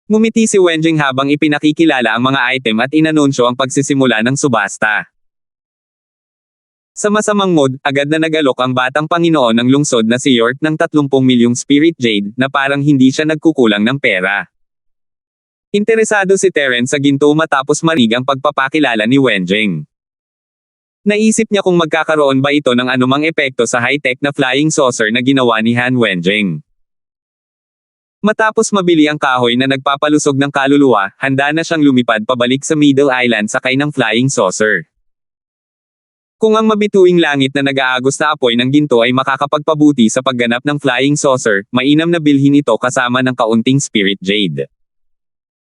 Ngumiti si Wenjing habang ipinakikilala ang mga item at inanunsyo ang pagsisimula ng subasta. Sa masamang mood, agad na nag-alok ang batang Panginoon ng lungsod na si York ng 30 milyong Spirit Jade, na parang hindi siya nagkukulang ng pera. Interesado si Terence sa ginto matapos marinig ang pagpapakilala ni Wenjing. Naisip niya kung magkakaroon ba ito ng anumang epekto sa high-tech na flying saucer na ginawa ni Han Wenjing. Matapos mabili ang kahoy na nagpapalusog ng kaluluwa, handa na siyang lumipad pabalik sa Middle Island sakay ng flying saucer. Kung ang mabituing langit na nag-aagos na apoy ng ginto ay makakapagpabuti sa pagganap ng flying saucer, mainam na bilhin ito kasama ng kaunting Spirit Jade.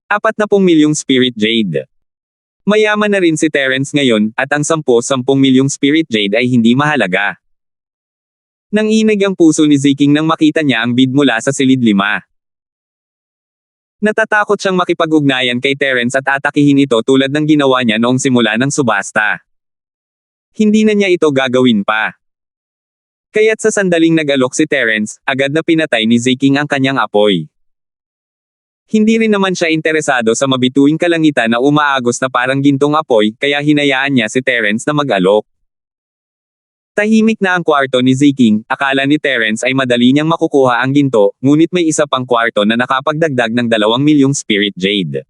40 milyong Spirit Jade. Mayaman na rin si Terence ngayon, at ang 10 milyong Spirit Jade ay hindi mahalaga. Nanginig ang puso ni Ziking nang makita niya ang bid mula sa silid 5. Natatakot siyang makipag-ugnayan kay Terence at atakihin ito tulad ng ginawa niya noong simula ng subasta. Hindi na niya ito gagawin pa. Kaya't sa sandaling nag-alok si Terence, agad na pinatay ni Ziking ang kanyang apoy. Hindi rin naman siya interesado sa mabituing kalangitan na umaagos na parang gintong apoy, kaya hinayaan niya si Terence na mag-alok. Tahimik na ang kwarto ni Ziking, akala ni Terence ay madali niyang makukuha ang ginto, ngunit may isa pang kwarto na nakapagdagdag ng 2 milyong Spirit Jade.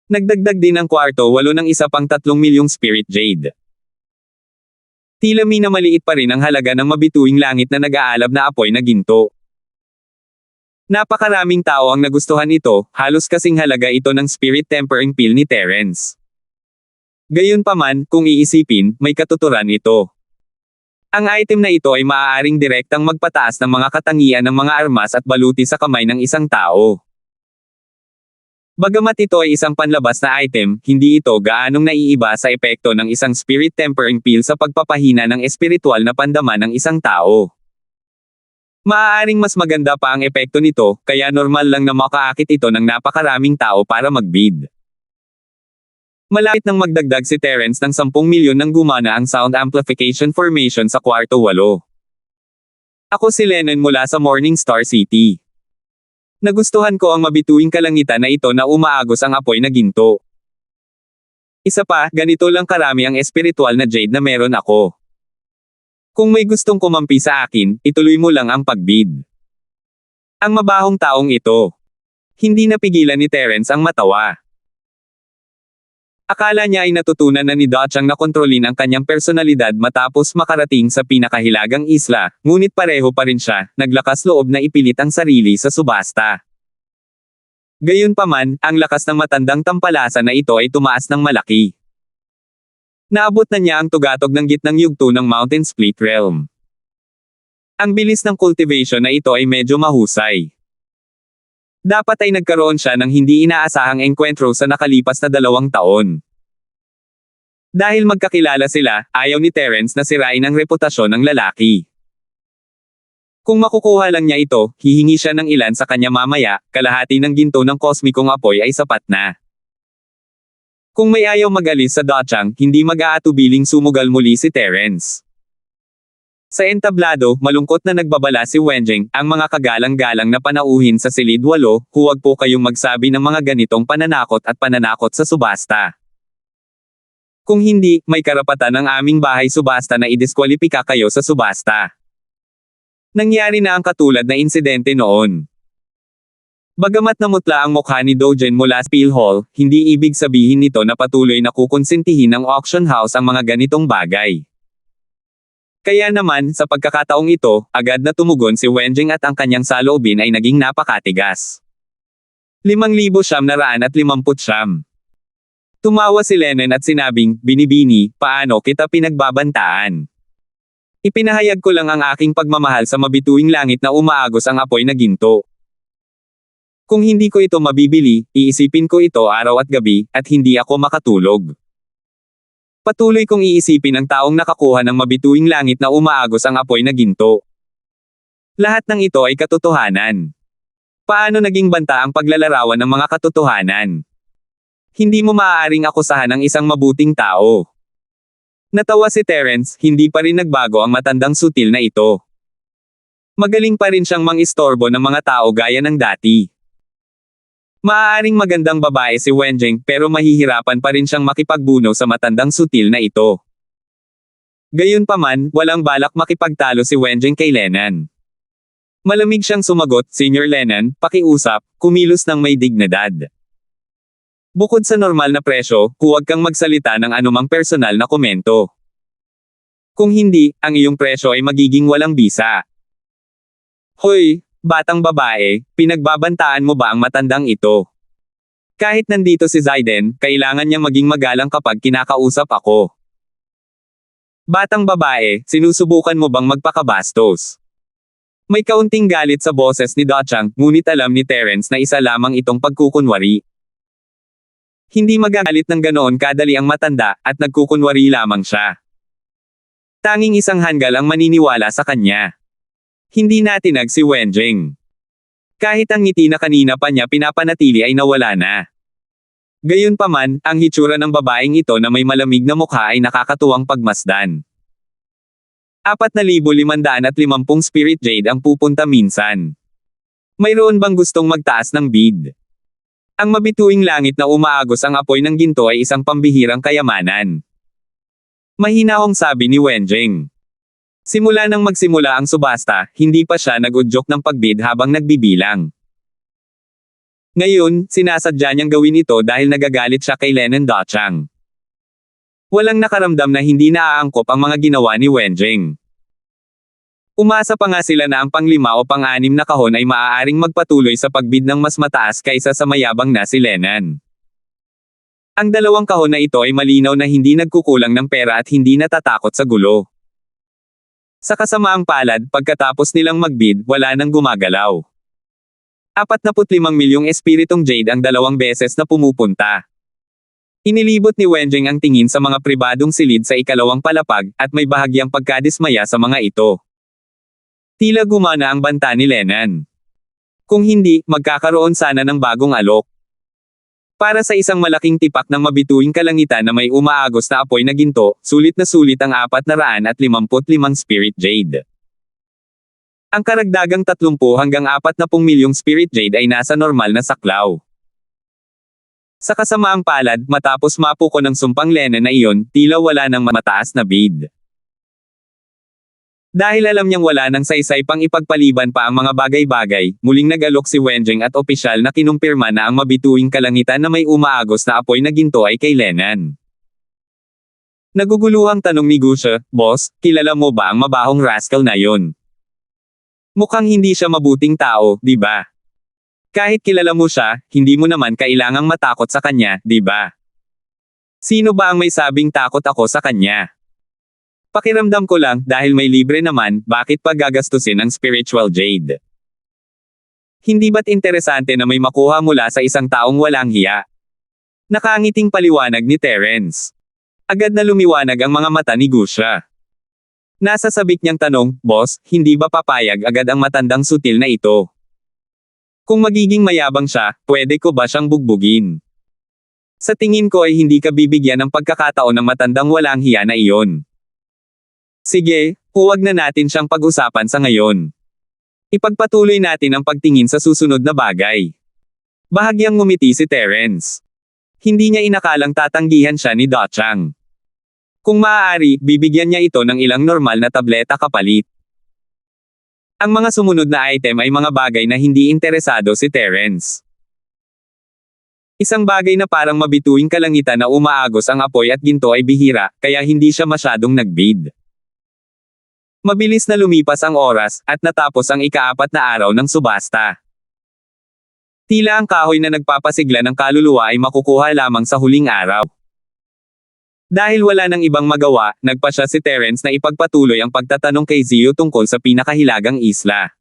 Nagdagdag din ang kwarto 8 ng isa pang 3 milyong Spirit Jade. Tila minamaliit pa rin ang halaga ng mabituing langit na nag-aalab na apoy na ginto. Napakaraming tao ang nagustuhan ito, halos kasing halaga ito ng Spirit Tempering Pill ni Terence. Gayunpaman, kung iisipin, may katuturan ito. Ang item na ito ay maaaring direktang magpataas ng mga katangian ng mga armas at baluti sa kamay ng isang tao. Bagamat ito ay isang panlabas na item, hindi ito gaanong naiiba sa epekto ng isang Spirit Tempering Pill sa pagpapahina ng espiritual na pandaman ng isang tao. Maaaring mas maganda pa ang epekto nito, kaya normal lang na makaakit ito ng napakaraming tao para magbid. Malapit nang magdagdag si Terence ng 10 milyon nang gumana ang sound amplification formation sa kwarto 8. Ako si Lennon mula sa Morning Star City. Nagustuhan ko ang mabituing kalangitan na ito na umaagos ang apoy na ginto. Isa pa, ganito lang karami ang espiritual na jade na meron ako. Kung may gustong kumampi sa akin, ituloy mo lang ang pagbid. Ang mabahong taong ito. Hindi napigilan ni Terence ang matawa. Akala niya ay natutunan na ni Dutch ang nakontrolin ang kanyang personalidad matapos makarating sa pinakahilagang isla, ngunit pareho pa rin siya, naglakas loob na ipilit ang sarili sa subasta. Gayunpaman, ang lakas ng matandang tampalasa na ito ay tumaas ng malaki. Naabot na niya ang tugatog ng gitnang yugto ng Mountain Split Realm. Ang bilis ng cultivation na ito ay medyo mahusay. Dapat ay nagkaroon siya ng hindi inaasahang engkwentro sa nakalipas na 2 taon. Dahil magkakilala sila, ayaw ni Terence na sirain ang reputasyon ng lalaki. Kung makukuha lang niya ito, hihingi siya ng ilan sa kanya mamaya, kalahati ng ginto ng kosmikong apoy ay sapat na. Kung may ayaw mag-alis sa Dachang, hindi mag-aatubiling sumugal muli si Terence. Sa entablado, malungkot na nagbabala si Wenjing, ang mga kagalang-galang na panauhin sa silid 8, huwag po kayong magsabi ng mga ganitong pananakot at pananakot sa subasta. Kung hindi, may karapatan ng aming bahay subasta na idiskwalipika kayo sa subasta. Nangyari na ang katulad na insidente noon. Bagamat namutla ang mukha ni Dogen mula sa Spiel Hall, hindi ibig sabihin nito na patuloy na kukonsintihin ng auction house ang mga ganitong bagay. Kaya naman, sa pagkakataong ito, agad na tumugon si Wenjing at ang kanyang saloobin ay naging napakatigas. 5,959. Tumawa si Lennon at sinabing, "Binibini, paano kita pinagbabantaan? Ipinahayag ko lang ang aking pagmamahal sa mabituing langit na umaagos ang apoy na ginto. Kung hindi ko ito mabibili, iisipin ko ito araw at gabi, at hindi ako makatulog." Patuloy kong iisipin ang taong nakakuha ng mabituing langit na umaagos ang apoy na ginto. Lahat ng ito ay katotohanan. Paano naging banta ang paglalarawan ng mga katotohanan? Hindi mo maaaring akusahan ang isang mabuting tao. Natawa si Terence, hindi pa rin nagbago ang matandang sutil na ito. Magaling pa rin siyang mangistorbo ng mga tao gaya ng dati. Maaaring magandang babae si Wenjing pero mahihirapan pa rin siyang makipagbuno sa matandang sutil na ito. Gayunpaman, walang balak makipagtalo si Wenjing kay Lennon. Malamig siyang sumagot, "Senior Lennon, pakiusap, kumilos ng may dignidad. Bukod sa normal na presyo, huwag kang magsalita ng anumang personal na komento. Kung hindi, ang iyong presyo ay magiging walang bisa." Hoy, batang babae, pinagbabantaan mo ba ang matandang ito? Kahit nandito si Zaiden, kailangan niyang maging magalang kapag kinakausap ako. Batang babae, sinusubukan mo bang magpakabastos? May kaunting galit sa boses ni Dachang, ngunit alam ni Terence na isa lamang itong pagkukunwari. Hindi magagalit ng ganoon kadali ang matanda, at nagkukunwari lamang siya. Tanging isang hanggal ang maniniwala sa kanya. Hindi natinag si Wenjing. Kahit ang ngiti na kanina pa niya pinapanatili ay nawala na. Gayunpaman, ang hitsura ng babaeng ito na may malamig na mukha ay nakakatuwang pagmasdan. 4,550 Spirit Jade ang pupunta minsan. Mayroon bang gustong magtaas ng bid? Ang mabituing langit na umaagos ang apoy ng ginto ay isang pambihirang kayamanan. Mahinahong sabi ni Wenjing. Simula nang magsimula ang subasta, hindi pa siya nag-udyok ng pagbid habang nagbibilang. Ngayon, sinasadya niyang gawin ito dahil nagagalit siya kay Lennon Dachang. Walang nakaramdam na hindi naaangkop ang mga ginawa ni Wenjing. Umasa pa nga sila na ang pang-5 o pang-6 na kahon ay maaaring magpatuloy sa pagbid ng mas mataas kaysa sa mayabang na si Lennon. Ang 2 kahon na ito ay malinaw na hindi nagkukulang ng pera at hindi natatakot sa gulo. Sa kasamaang palad, pagkatapos nilang magbid, wala nang gumagalaw. 45 milyong espiritong jade ang 2 beses na pumupunta. Inilibot ni Wenjing ang tingin sa mga pribadong silid sa ikalawang palapag, at may bahagyang pagkadismaya sa mga ito. Tila gumana ang banta ni Lennon. Kung hindi, magkakaroon sana ng bagong alok. Para sa isang malaking tipak ng mabituing kalangitan na may umaagos na apoy na ginto, sulit na sulit ang 455 Spirit Jade. Ang karagdagang 30 hanggang 40 milyong Spirit Jade ay nasa normal na saklaw. Sa kasamaang palad, matapos mapuko ng sumpang Lennon na iyon, tila wala nang mataas na bid. Dahil alam niyang wala nang saysay pang ipagpaliban pa ang mga bagay-bagay, muling nag-alok si Wenjing at opisyal na kinumpirma na ang mabituing kalangitan na may umaagos na apoy na ginto ay kay Lennon. Naguguluhang tanong ni Gusha, "Boss, kilala mo ba ang mabahong rascal na yon? Mukhang hindi siya mabuting tao, di ba? Kahit kilala mo siya, hindi mo naman kailangang matakot sa kanya, di ba? Sino ba ang may sabing takot ako sa kanya? Pakiramdam ko lang, dahil may libre naman, bakit pa gagastusin ang spiritual jade? Hindi ba't interesante na may makuha mula sa isang taong walang hiya?" Nakangiting paliwanag ni Terence. Agad na lumiwanag ang mga mata ni Gusha. Nasa sabik niyang tanong, "Boss, hindi ba papayag agad ang matandang sutil na ito? Kung magiging mayabang siya, pwede ko ba siyang bugbugin? Sa tingin ko ay hindi ka bibigyan ng pagkakataon ng matandang walang hiya na iyon. Sige, huwag na natin siyang pag-usapan sa ngayon. Ipagpatuloy natin ang pagtingin sa susunod na bagay." Bahagyang ngumiti si Terence. Hindi niya inakalang tatanggihan siya ni Dochang. Kung maaari, bibigyan niya ito ng ilang normal na tableta kapalit. Ang mga sumunod na item ay mga bagay na hindi interesado si Terence. Isang bagay na parang mabituing kalangitan na umaagos ang apoy at ginto ay bihira, kaya hindi siya masyadong nagbid. Mabilis na lumipas ang oras, at natapos ang ika-4 na araw ng subasta. Tila ang kahoy na nagpapasigla ng kaluluwa ay makukuha lamang sa huling araw. Dahil wala nang ibang magawa, nagpasya si Terence na ipagpatuloy ang pagtatanong kay Zio tungkol sa pinakahilagang isla.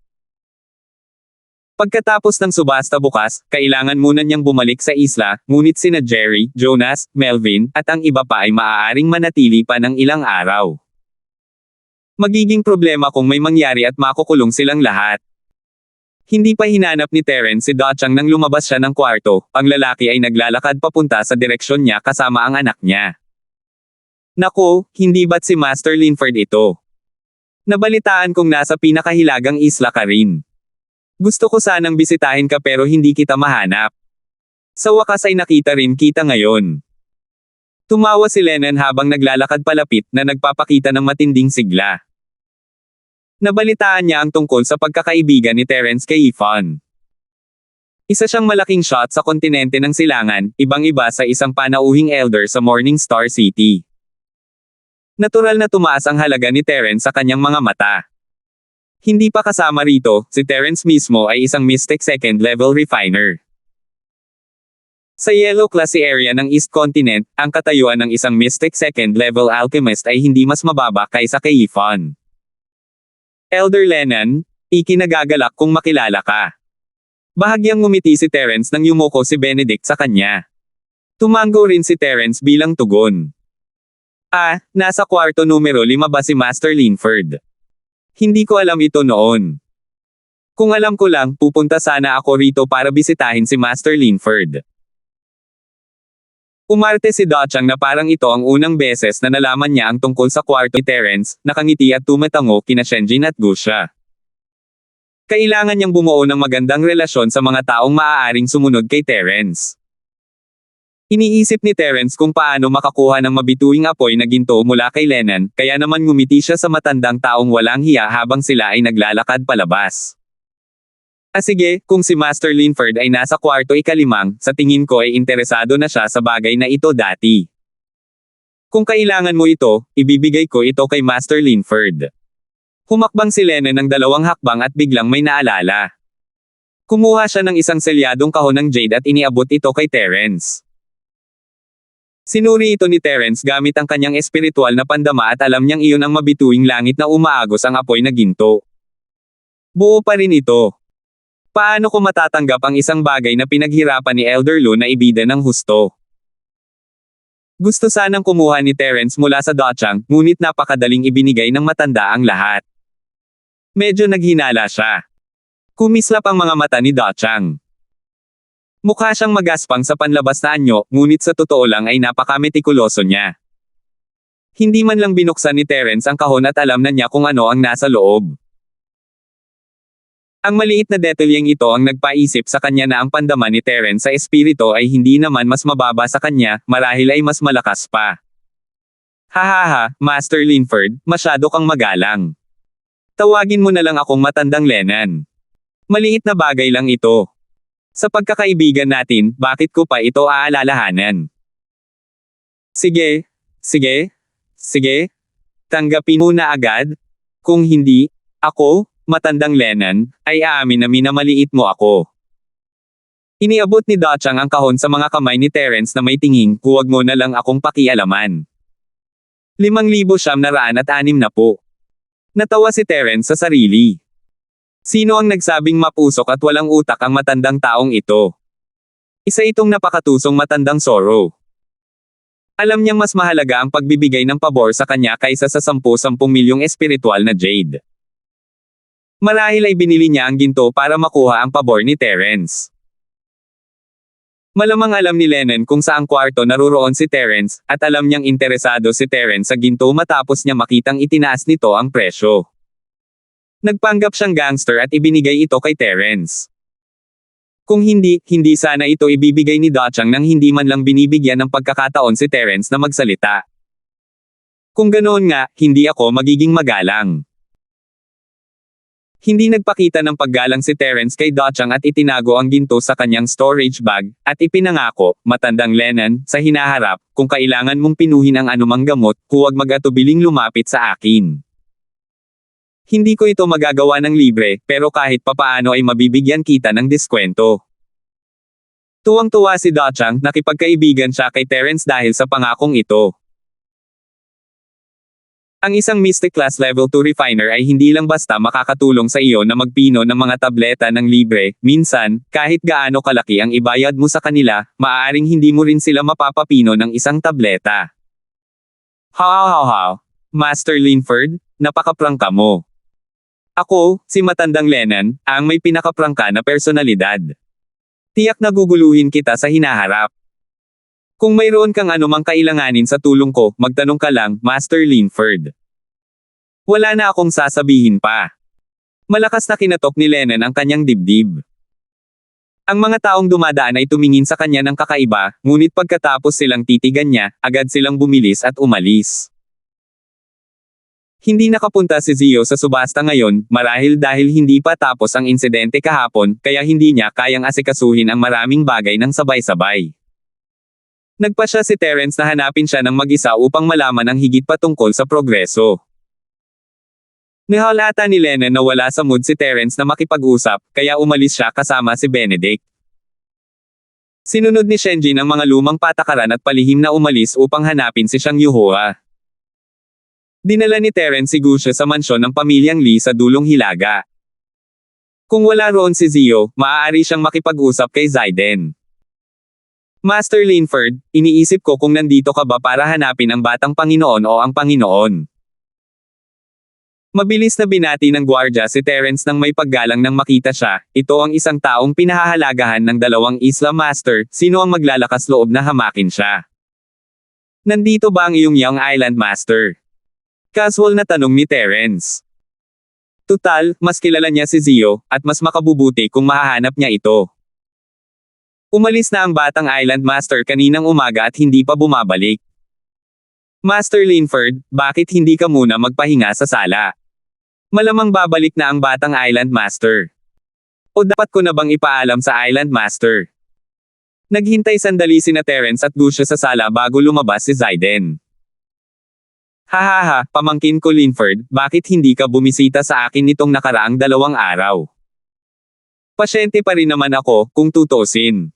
Pagkatapos ng subasta bukas, kailangan muna niyang bumalik sa isla, ngunit sina Jerry, Jonas, Melvin, at ang iba pa ay maaaring manatili pa ng ilang araw. Magiging problema kung may mangyari at makukulong silang lahat. Hindi pa hinanap ni Terence si Dochang nang lumabas siya ng kwarto, ang lalaki ay naglalakad papunta sa direksyon niya kasama ang anak niya. Naku, hindi ba't si Master Linford ito? Nabalitaan kong nasa pinakahilagang isla ka rin. Gusto ko sanang bisitahin ka pero hindi kita mahanap. Sa wakas ay nakita rin kita ngayon. Tumawa si Lennon habang naglalakad palapit na nagpapakita ng matinding sigla. Nabalitaan niya ang tungkol sa pagkakaibigan ni Terence kay Yvonne. Isa siyang malaking shot sa kontinente ng silangan, ibang-iba sa isang panauhing elder sa Morningstar City. Natural na tumaas ang halaga ni Terence sa kanyang mga mata. Hindi pa kasama rito, si Terence mismo ay isang Mystic second-level refiner. Sa Yellow Classy area ng East Continent, ang katayuan ng isang Mystic second-level alchemist ay hindi mas mababa kaysa kay Yvonne. Elder Lennon, ikinagagalak kung makilala ka. Bahagyang ngumiti si Terence nang yumuko si Benedict sa kanya. Tumango rin si Terence bilang tugon. Nasa kwarto numero 5 ba si Master Linford? Hindi ko alam ito noon. Kung alam ko lang, pupunta sana ako rito para bisitahin si Master Linford. Umarte si Dochang na parang ito ang unang beses na nalaman niya ang tungkol sa kwarto ni Terence, nakangiti at tumatango kina Shenjin at Gusha. Kailangan niyang bumuo ng magandang relasyon sa mga taong maaaring sumunod kay Terence. Iniisip ni Terence kung paano makakuha ng mabituing apoy na ginto mula kay Lennon, kaya naman ngumiti siya sa matandang taong walang hiya habang sila ay naglalakad palabas. Sige, kung si Master Linford ay nasa kwarto ika-5, sa tingin ko ay interesado na siya sa bagay na ito dati. Kung kailangan mo ito, ibibigay ko ito kay Master Linford. Humakbang si Lennon ng 2 hakbang at biglang may naalala. Kumuha siya ng isang selyadong kahon ng jade at iniabot ito kay Terence. Sinuri ito ni Terence gamit ang kanyang espiritual na pandama at alam niyang iyon ang mabituing langit na umaagos ang apoy na ginto. Buo pa rin ito. Paano ko matatanggap ang isang bagay na pinaghirapan ni Elder Lu na ibida ng husto? Gusto sanang kumuha ni Terence mula sa Dochang, ngunit napakadaling ibinigay ng matanda ang lahat. Medyo naghinala siya. Kumislap ang mga mata ni Dochang. Mukha siyang magaspang sa panlabas na anyo, ngunit sa totoo lang ay napakametikuloso niya. Hindi man lang binuksan ni Terence ang kahon at alam na niya kung ano ang nasa loob. Ang maliit na detalyeng ito ang nagpaisip sa kanya na ang pandaman ni Terence sa espiritu ay hindi naman mas mababa sa kanya, marahil ay mas malakas pa. Hahaha, Master Linford, masyado kang magalang. Tawagin mo na lang akong matandang Lennon. Maliit na bagay lang ito. Sa pagkakaibigan natin, bakit ko pa ito aalalahanan? Sige, sige, sige. Tanggapin mo na agad. Kung hindi, ako, matandang Lennon, ay aamin na minamaliit mo ako. Iniabot ni Dachang ang kahon sa mga kamay ni Terence na may tingin, huwag mo na lang akong pakialaman. 5,906 po. Natawa si Terence sa sarili. Sino ang nagsabing mapusok at walang utak ang matandang taong ito? Isa itong napakatusong matandang Zorro. Alam niyang mas mahalaga ang pagbibigay ng pabor sa kanya kaysa sa 10-10 milyong espiritual na jade. Marahil ay binili niya ang ginto para makuha ang pabor ni Terence. Malamang alam ni Lennon kung saang kwarto naruroon si Terence, at alam niyang interesado si Terence sa ginto matapos niya makitang itinaas nito ang presyo. Nagpanggap siyang gangster at ibinigay ito kay Terence. Kung hindi sana ito ibibigay ni Dachang nang hindi man lang binibigyan ng pagkakataon si Terence na magsalita. Kung ganoon nga, hindi ako magiging magalang. Hindi nagpakita ng paggalang si Terence kay Dachang at itinago ang ginto sa kanyang storage bag, at ipinangako, matandang Lennon, sa hinaharap, kung kailangan mong pinuhin ang anumang gamot, huwag mag-atubiling lumapit sa akin. Hindi ko ito magagawa ng libre, pero kahit papaano ay mabibigyan kita ng diskwento. Tuwang-tuwa si Dachang, nakipagkaibigan siya kay Terence dahil sa pangakong ito. Ang isang Mystic Class Level 2 refiner ay hindi lang basta makakatulong sa iyo na magpino ng mga tableta ng libre, minsan, kahit gaano kalaki ang ibayad mo sa kanila, maaaring hindi mo rin sila mapapapino ng isang tableta. How, Master Linford, napakaprangka mo. Ako, si matandang Lennon, ang may pinakaprangka na personalidad. Tiyak na guguluhin kita sa hinaharap. Kung mayroon kang anumang kailanganin sa tulong ko, magtanong ka lang, Master Linford. Wala na akong sasabihin pa. Malakas na kinatok ni Lennon ang kanyang dibdib. Ang mga taong dumadaan ay tumingin sa kanya ng kakaiba, ngunit pagkatapos silang titigan niya, agad silang bumilis at umalis. Hindi nakapunta si Zio sa subasta ngayon, marahil dahil hindi pa tapos ang insidente kahapon, kaya hindi niya kayang asikasuhin ang maraming bagay ng sabay-sabay. Nagpasya si Terence na hanapin siya ng mag-isa upang malaman ang higit pa tungkol sa progreso. Nihalata ni Lennon na wala sa mood si Terence na makipag-usap, kaya umalis siya kasama si Benedict. Sinunod ni Shenjin ang mga lumang patakaran at palihim na umalis upang hanapin si Xiang Yuhua. Dinala ni Terence si Gusia sa mansyon ng pamilyang Lee sa dulong Hilaga. Kung wala roon si Zio, maaari siyang makipag-usap kay Zaiden. Master Linford, iniisip ko kung nandito ka ba para hanapin ang batang Panginoon o ang Panginoon. Mabilis na binati ng gwardya si Terence nang may paggalang nang makita siya, ito ang isang taong pinahahalagahan ng dalawang Isla Master, sino ang maglalakas loob na hamakin siya? Nandito ba ang iyong Young Island Master? Casual na tanong ni Terence. Tutal, mas kilala niya si Zio, at mas makabubuti kung mahahanap niya ito. Umalis na ang batang Island Master kaninang umaga at hindi pa bumabalik. Master Linford, bakit hindi ka muna magpahinga sa sala? Malamang babalik na ang batang Island Master. O dapat ko na bang ipaalam sa Island Master? Naghintay sandali sina Terence at Gusia sa sala bago lumabas si Zaiden. Hahaha, pamangkin ko Linford, bakit hindi ka bumisita sa akin nitong nakaraang 2 araw? Pasyente pa rin naman ako, kung tutusin.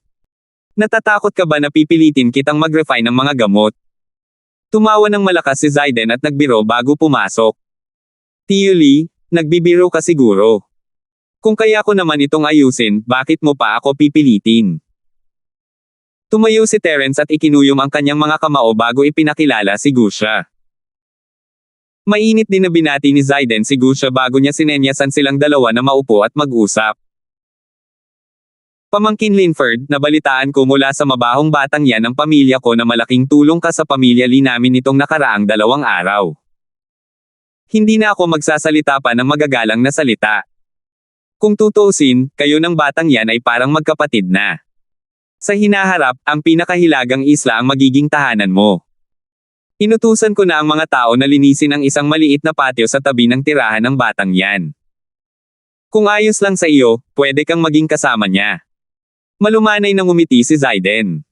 Natatakot ka ba na pipilitin kitang mag-refine ng mga gamot? Tumawa ng malakas si Zaiden at nagbiro bago pumasok. Tio Lee, nagbibiro ka siguro. Kung kaya ko naman itong ayusin, bakit mo pa ako pipilitin? Tumayo si Terence at ikinuyom ang kanyang mga kamao bago ipinakilala si Gusia. Mainit din na binati ni Zaiden si Gusia bago niya sinenyasan silang dalawa na maupo at mag-usap. Pamangkin Linford, nabalitaan ko mula sa mabahong batang yan ng pamilya ko na malaking tulong ka sa pamilya Lee namin nitong nakaraang 2 araw. Hindi na ako magsasalita pa ng magagalang na salita. Kung tutuusin, kayo ng batang yan ay parang magkapatid na. Sa hinaharap, ang pinakahilagang isla ang magiging tahanan mo. Inutusan ko na ang mga tao na linisin ang isang maliit na patio sa tabi ng tirahan ng batang yan. Kung ayos lang sa iyo, pwede kang maging kasama niya. Malumanay nang ngumiti si Zayden.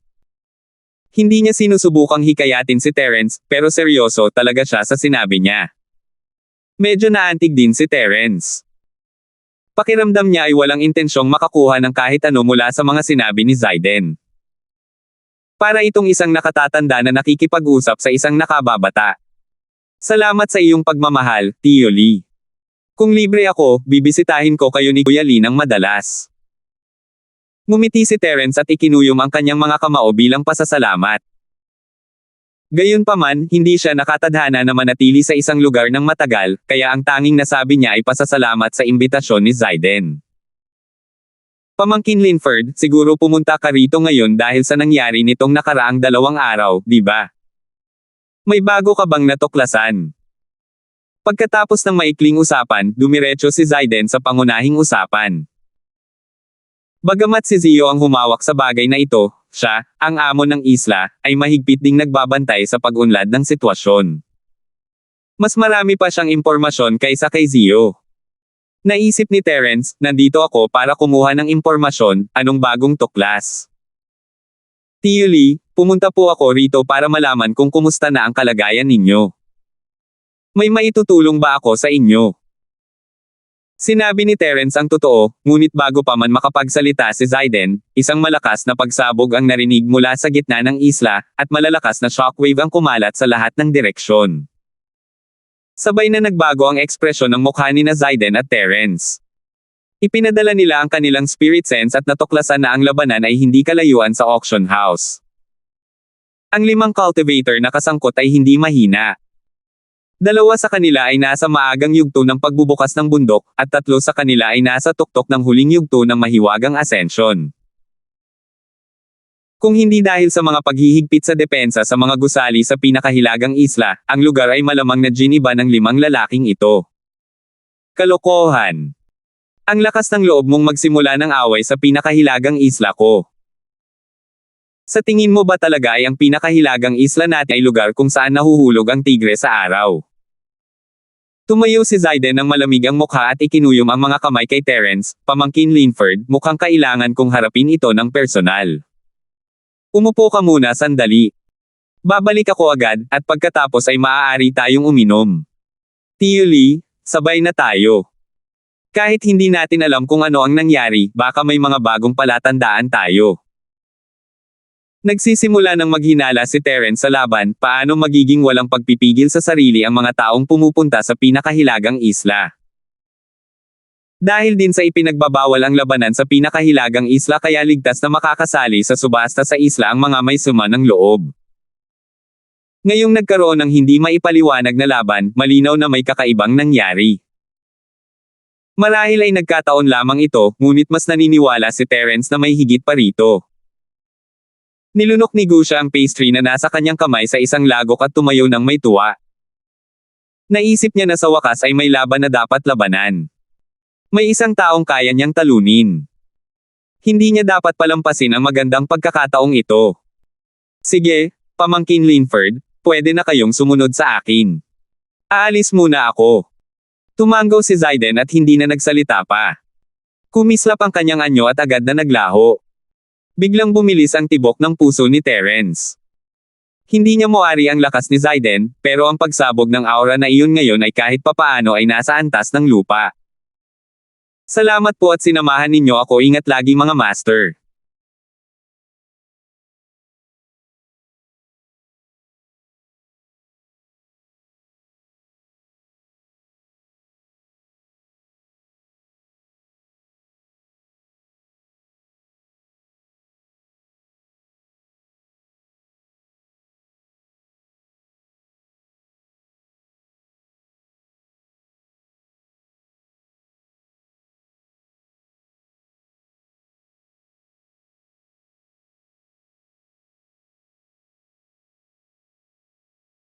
Hindi niya sinusubukang hikayatin si Terence, pero seryoso talaga siya sa sinabi niya. Medyo naantig din si Terence. Pakiramdam niya ay walang intensyong makakuha ng kahit ano mula sa mga sinabi ni Zayden. Para itong isang nakatatanda na nakikipag-usap sa isang nakababata. Salamat sa iyong pagmamahal, Tio Lee. Kung libre ako, bibisitahin ko kayo ni Kuya Lee ng madalas. Ngumiti si Terence at ikinuyom ang kanyang mga kamao bilang pasasalamat. Gayunpaman, hindi siya nakatadhana na manatili sa isang lugar ng matagal, kaya ang tanging nasabi niya ay pasasalamat sa imbitasyon ni Zayden. Pamangkin Linford, siguro pumunta ka rito ngayon dahil sa nangyari nitong nakaraang 2 araw, di ba? May bago ka bang natuklasan? Pagkatapos ng maikling usapan, dumiretso si Zayden sa pangunahing usapan. Bagamat si Zio ang humawak sa bagay na ito, siya, ang amo ng isla, ay mahigpit ding nagbabantay sa pag-unlad ng sitwasyon. Mas marami pa siyang impormasyon kaysa kay Zio. Naisip ni Terence, nandito ako para kumuha ng impormasyon, anong bagong tuklas. Tio Lee, pumunta po ako rito para malaman kung kumusta na ang kalagayan ninyo. May maitutulong ba ako sa inyo? Sinabi ni Terence ang totoo, ngunit bago pa man makapagsalita si Zayden, isang malakas na pagsabog ang narinig mula sa gitna ng isla, at malalakas na shockwave ang kumalat sa lahat ng direksyon. Sabay na nagbago ang ekspresyon ng mukha ni Zayden at Terence. Ipinadala nila ang kanilang spirit sense at natuklasan na ang labanan ay hindi kalayuan sa auction house. Ang 5 cultivator na kasangkot ay hindi mahina. 2 sa kanila ay nasa maagang yugto ng pagbubukas ng bundok, at 3 sa kanila ay nasa tuktok ng huling yugto ng mahiwagang ascension. Kung hindi dahil sa mga paghihigpit sa depensa sa mga gusali sa pinakahilagang isla, ang lugar ay malamang na giniba ng 5 lalaking ito. Kalokohan. Ang lakas ng loob mong magsimula ng away sa pinakahilagang isla ko. Sa tingin mo ba talaga ay ang pinakahilagang isla natin ay lugar kung saan nahuhulog ang tigre sa araw? Tumayo si Zayden ng malamig ang mukha at ikinuyom ang mga kamay kay Terence, pamangkin Linford, mukhang kailangan kong harapin ito ng personal. Umupo ka muna sandali. Babalik ako agad, at pagkatapos ay maaari tayong uminom. Tio Lee, sabay na tayo. Kahit hindi natin alam kung ano ang nangyari, baka may mga bagong palatandaan tayo. Nagsisimula ng maghinala si Terence sa laban, paano magiging walang pagpipigil sa sarili ang mga taong pumupunta sa pinakahilagang isla. Dahil din sa ipinagbabawal ang labanan sa pinakahilagang isla kaya ligtas na makakasali sa subasta sa isla ang mga may sama ng loob. Ngayong nagkaroon ng hindi maipaliwanag na laban, malinaw na may kakaibang nangyari. Marahil ay nagkataon lamang ito, ngunit mas naniniwala si Terence na may higit pa rito. Nilunok ni Gusha ang pastry na nasa kanyang kamay sa isang lagok at tumayo ng may tuwa. Naisip niya na sa wakas ay may laban na dapat labanan. May isang taong kaya niyang talunin. Hindi niya dapat palampasin ang magandang pagkakataong ito. Sige, pamangkin Linford, pwede na kayong sumunod sa akin. Aalis muna ako. Tumanggaw si Zayden at hindi na nagsalita pa. Kumislap ang kanyang anyo at agad na naglaho. Biglang bumilis ang tibok ng puso ni Terence. Hindi niya moari ang lakas ni Zayden, pero ang pagsabog ng aura na iyon ngayon ay kahit papaano ay nasa antas ng lupa. Salamat po at sinamahan ninyo ako, ingat lagi mga master.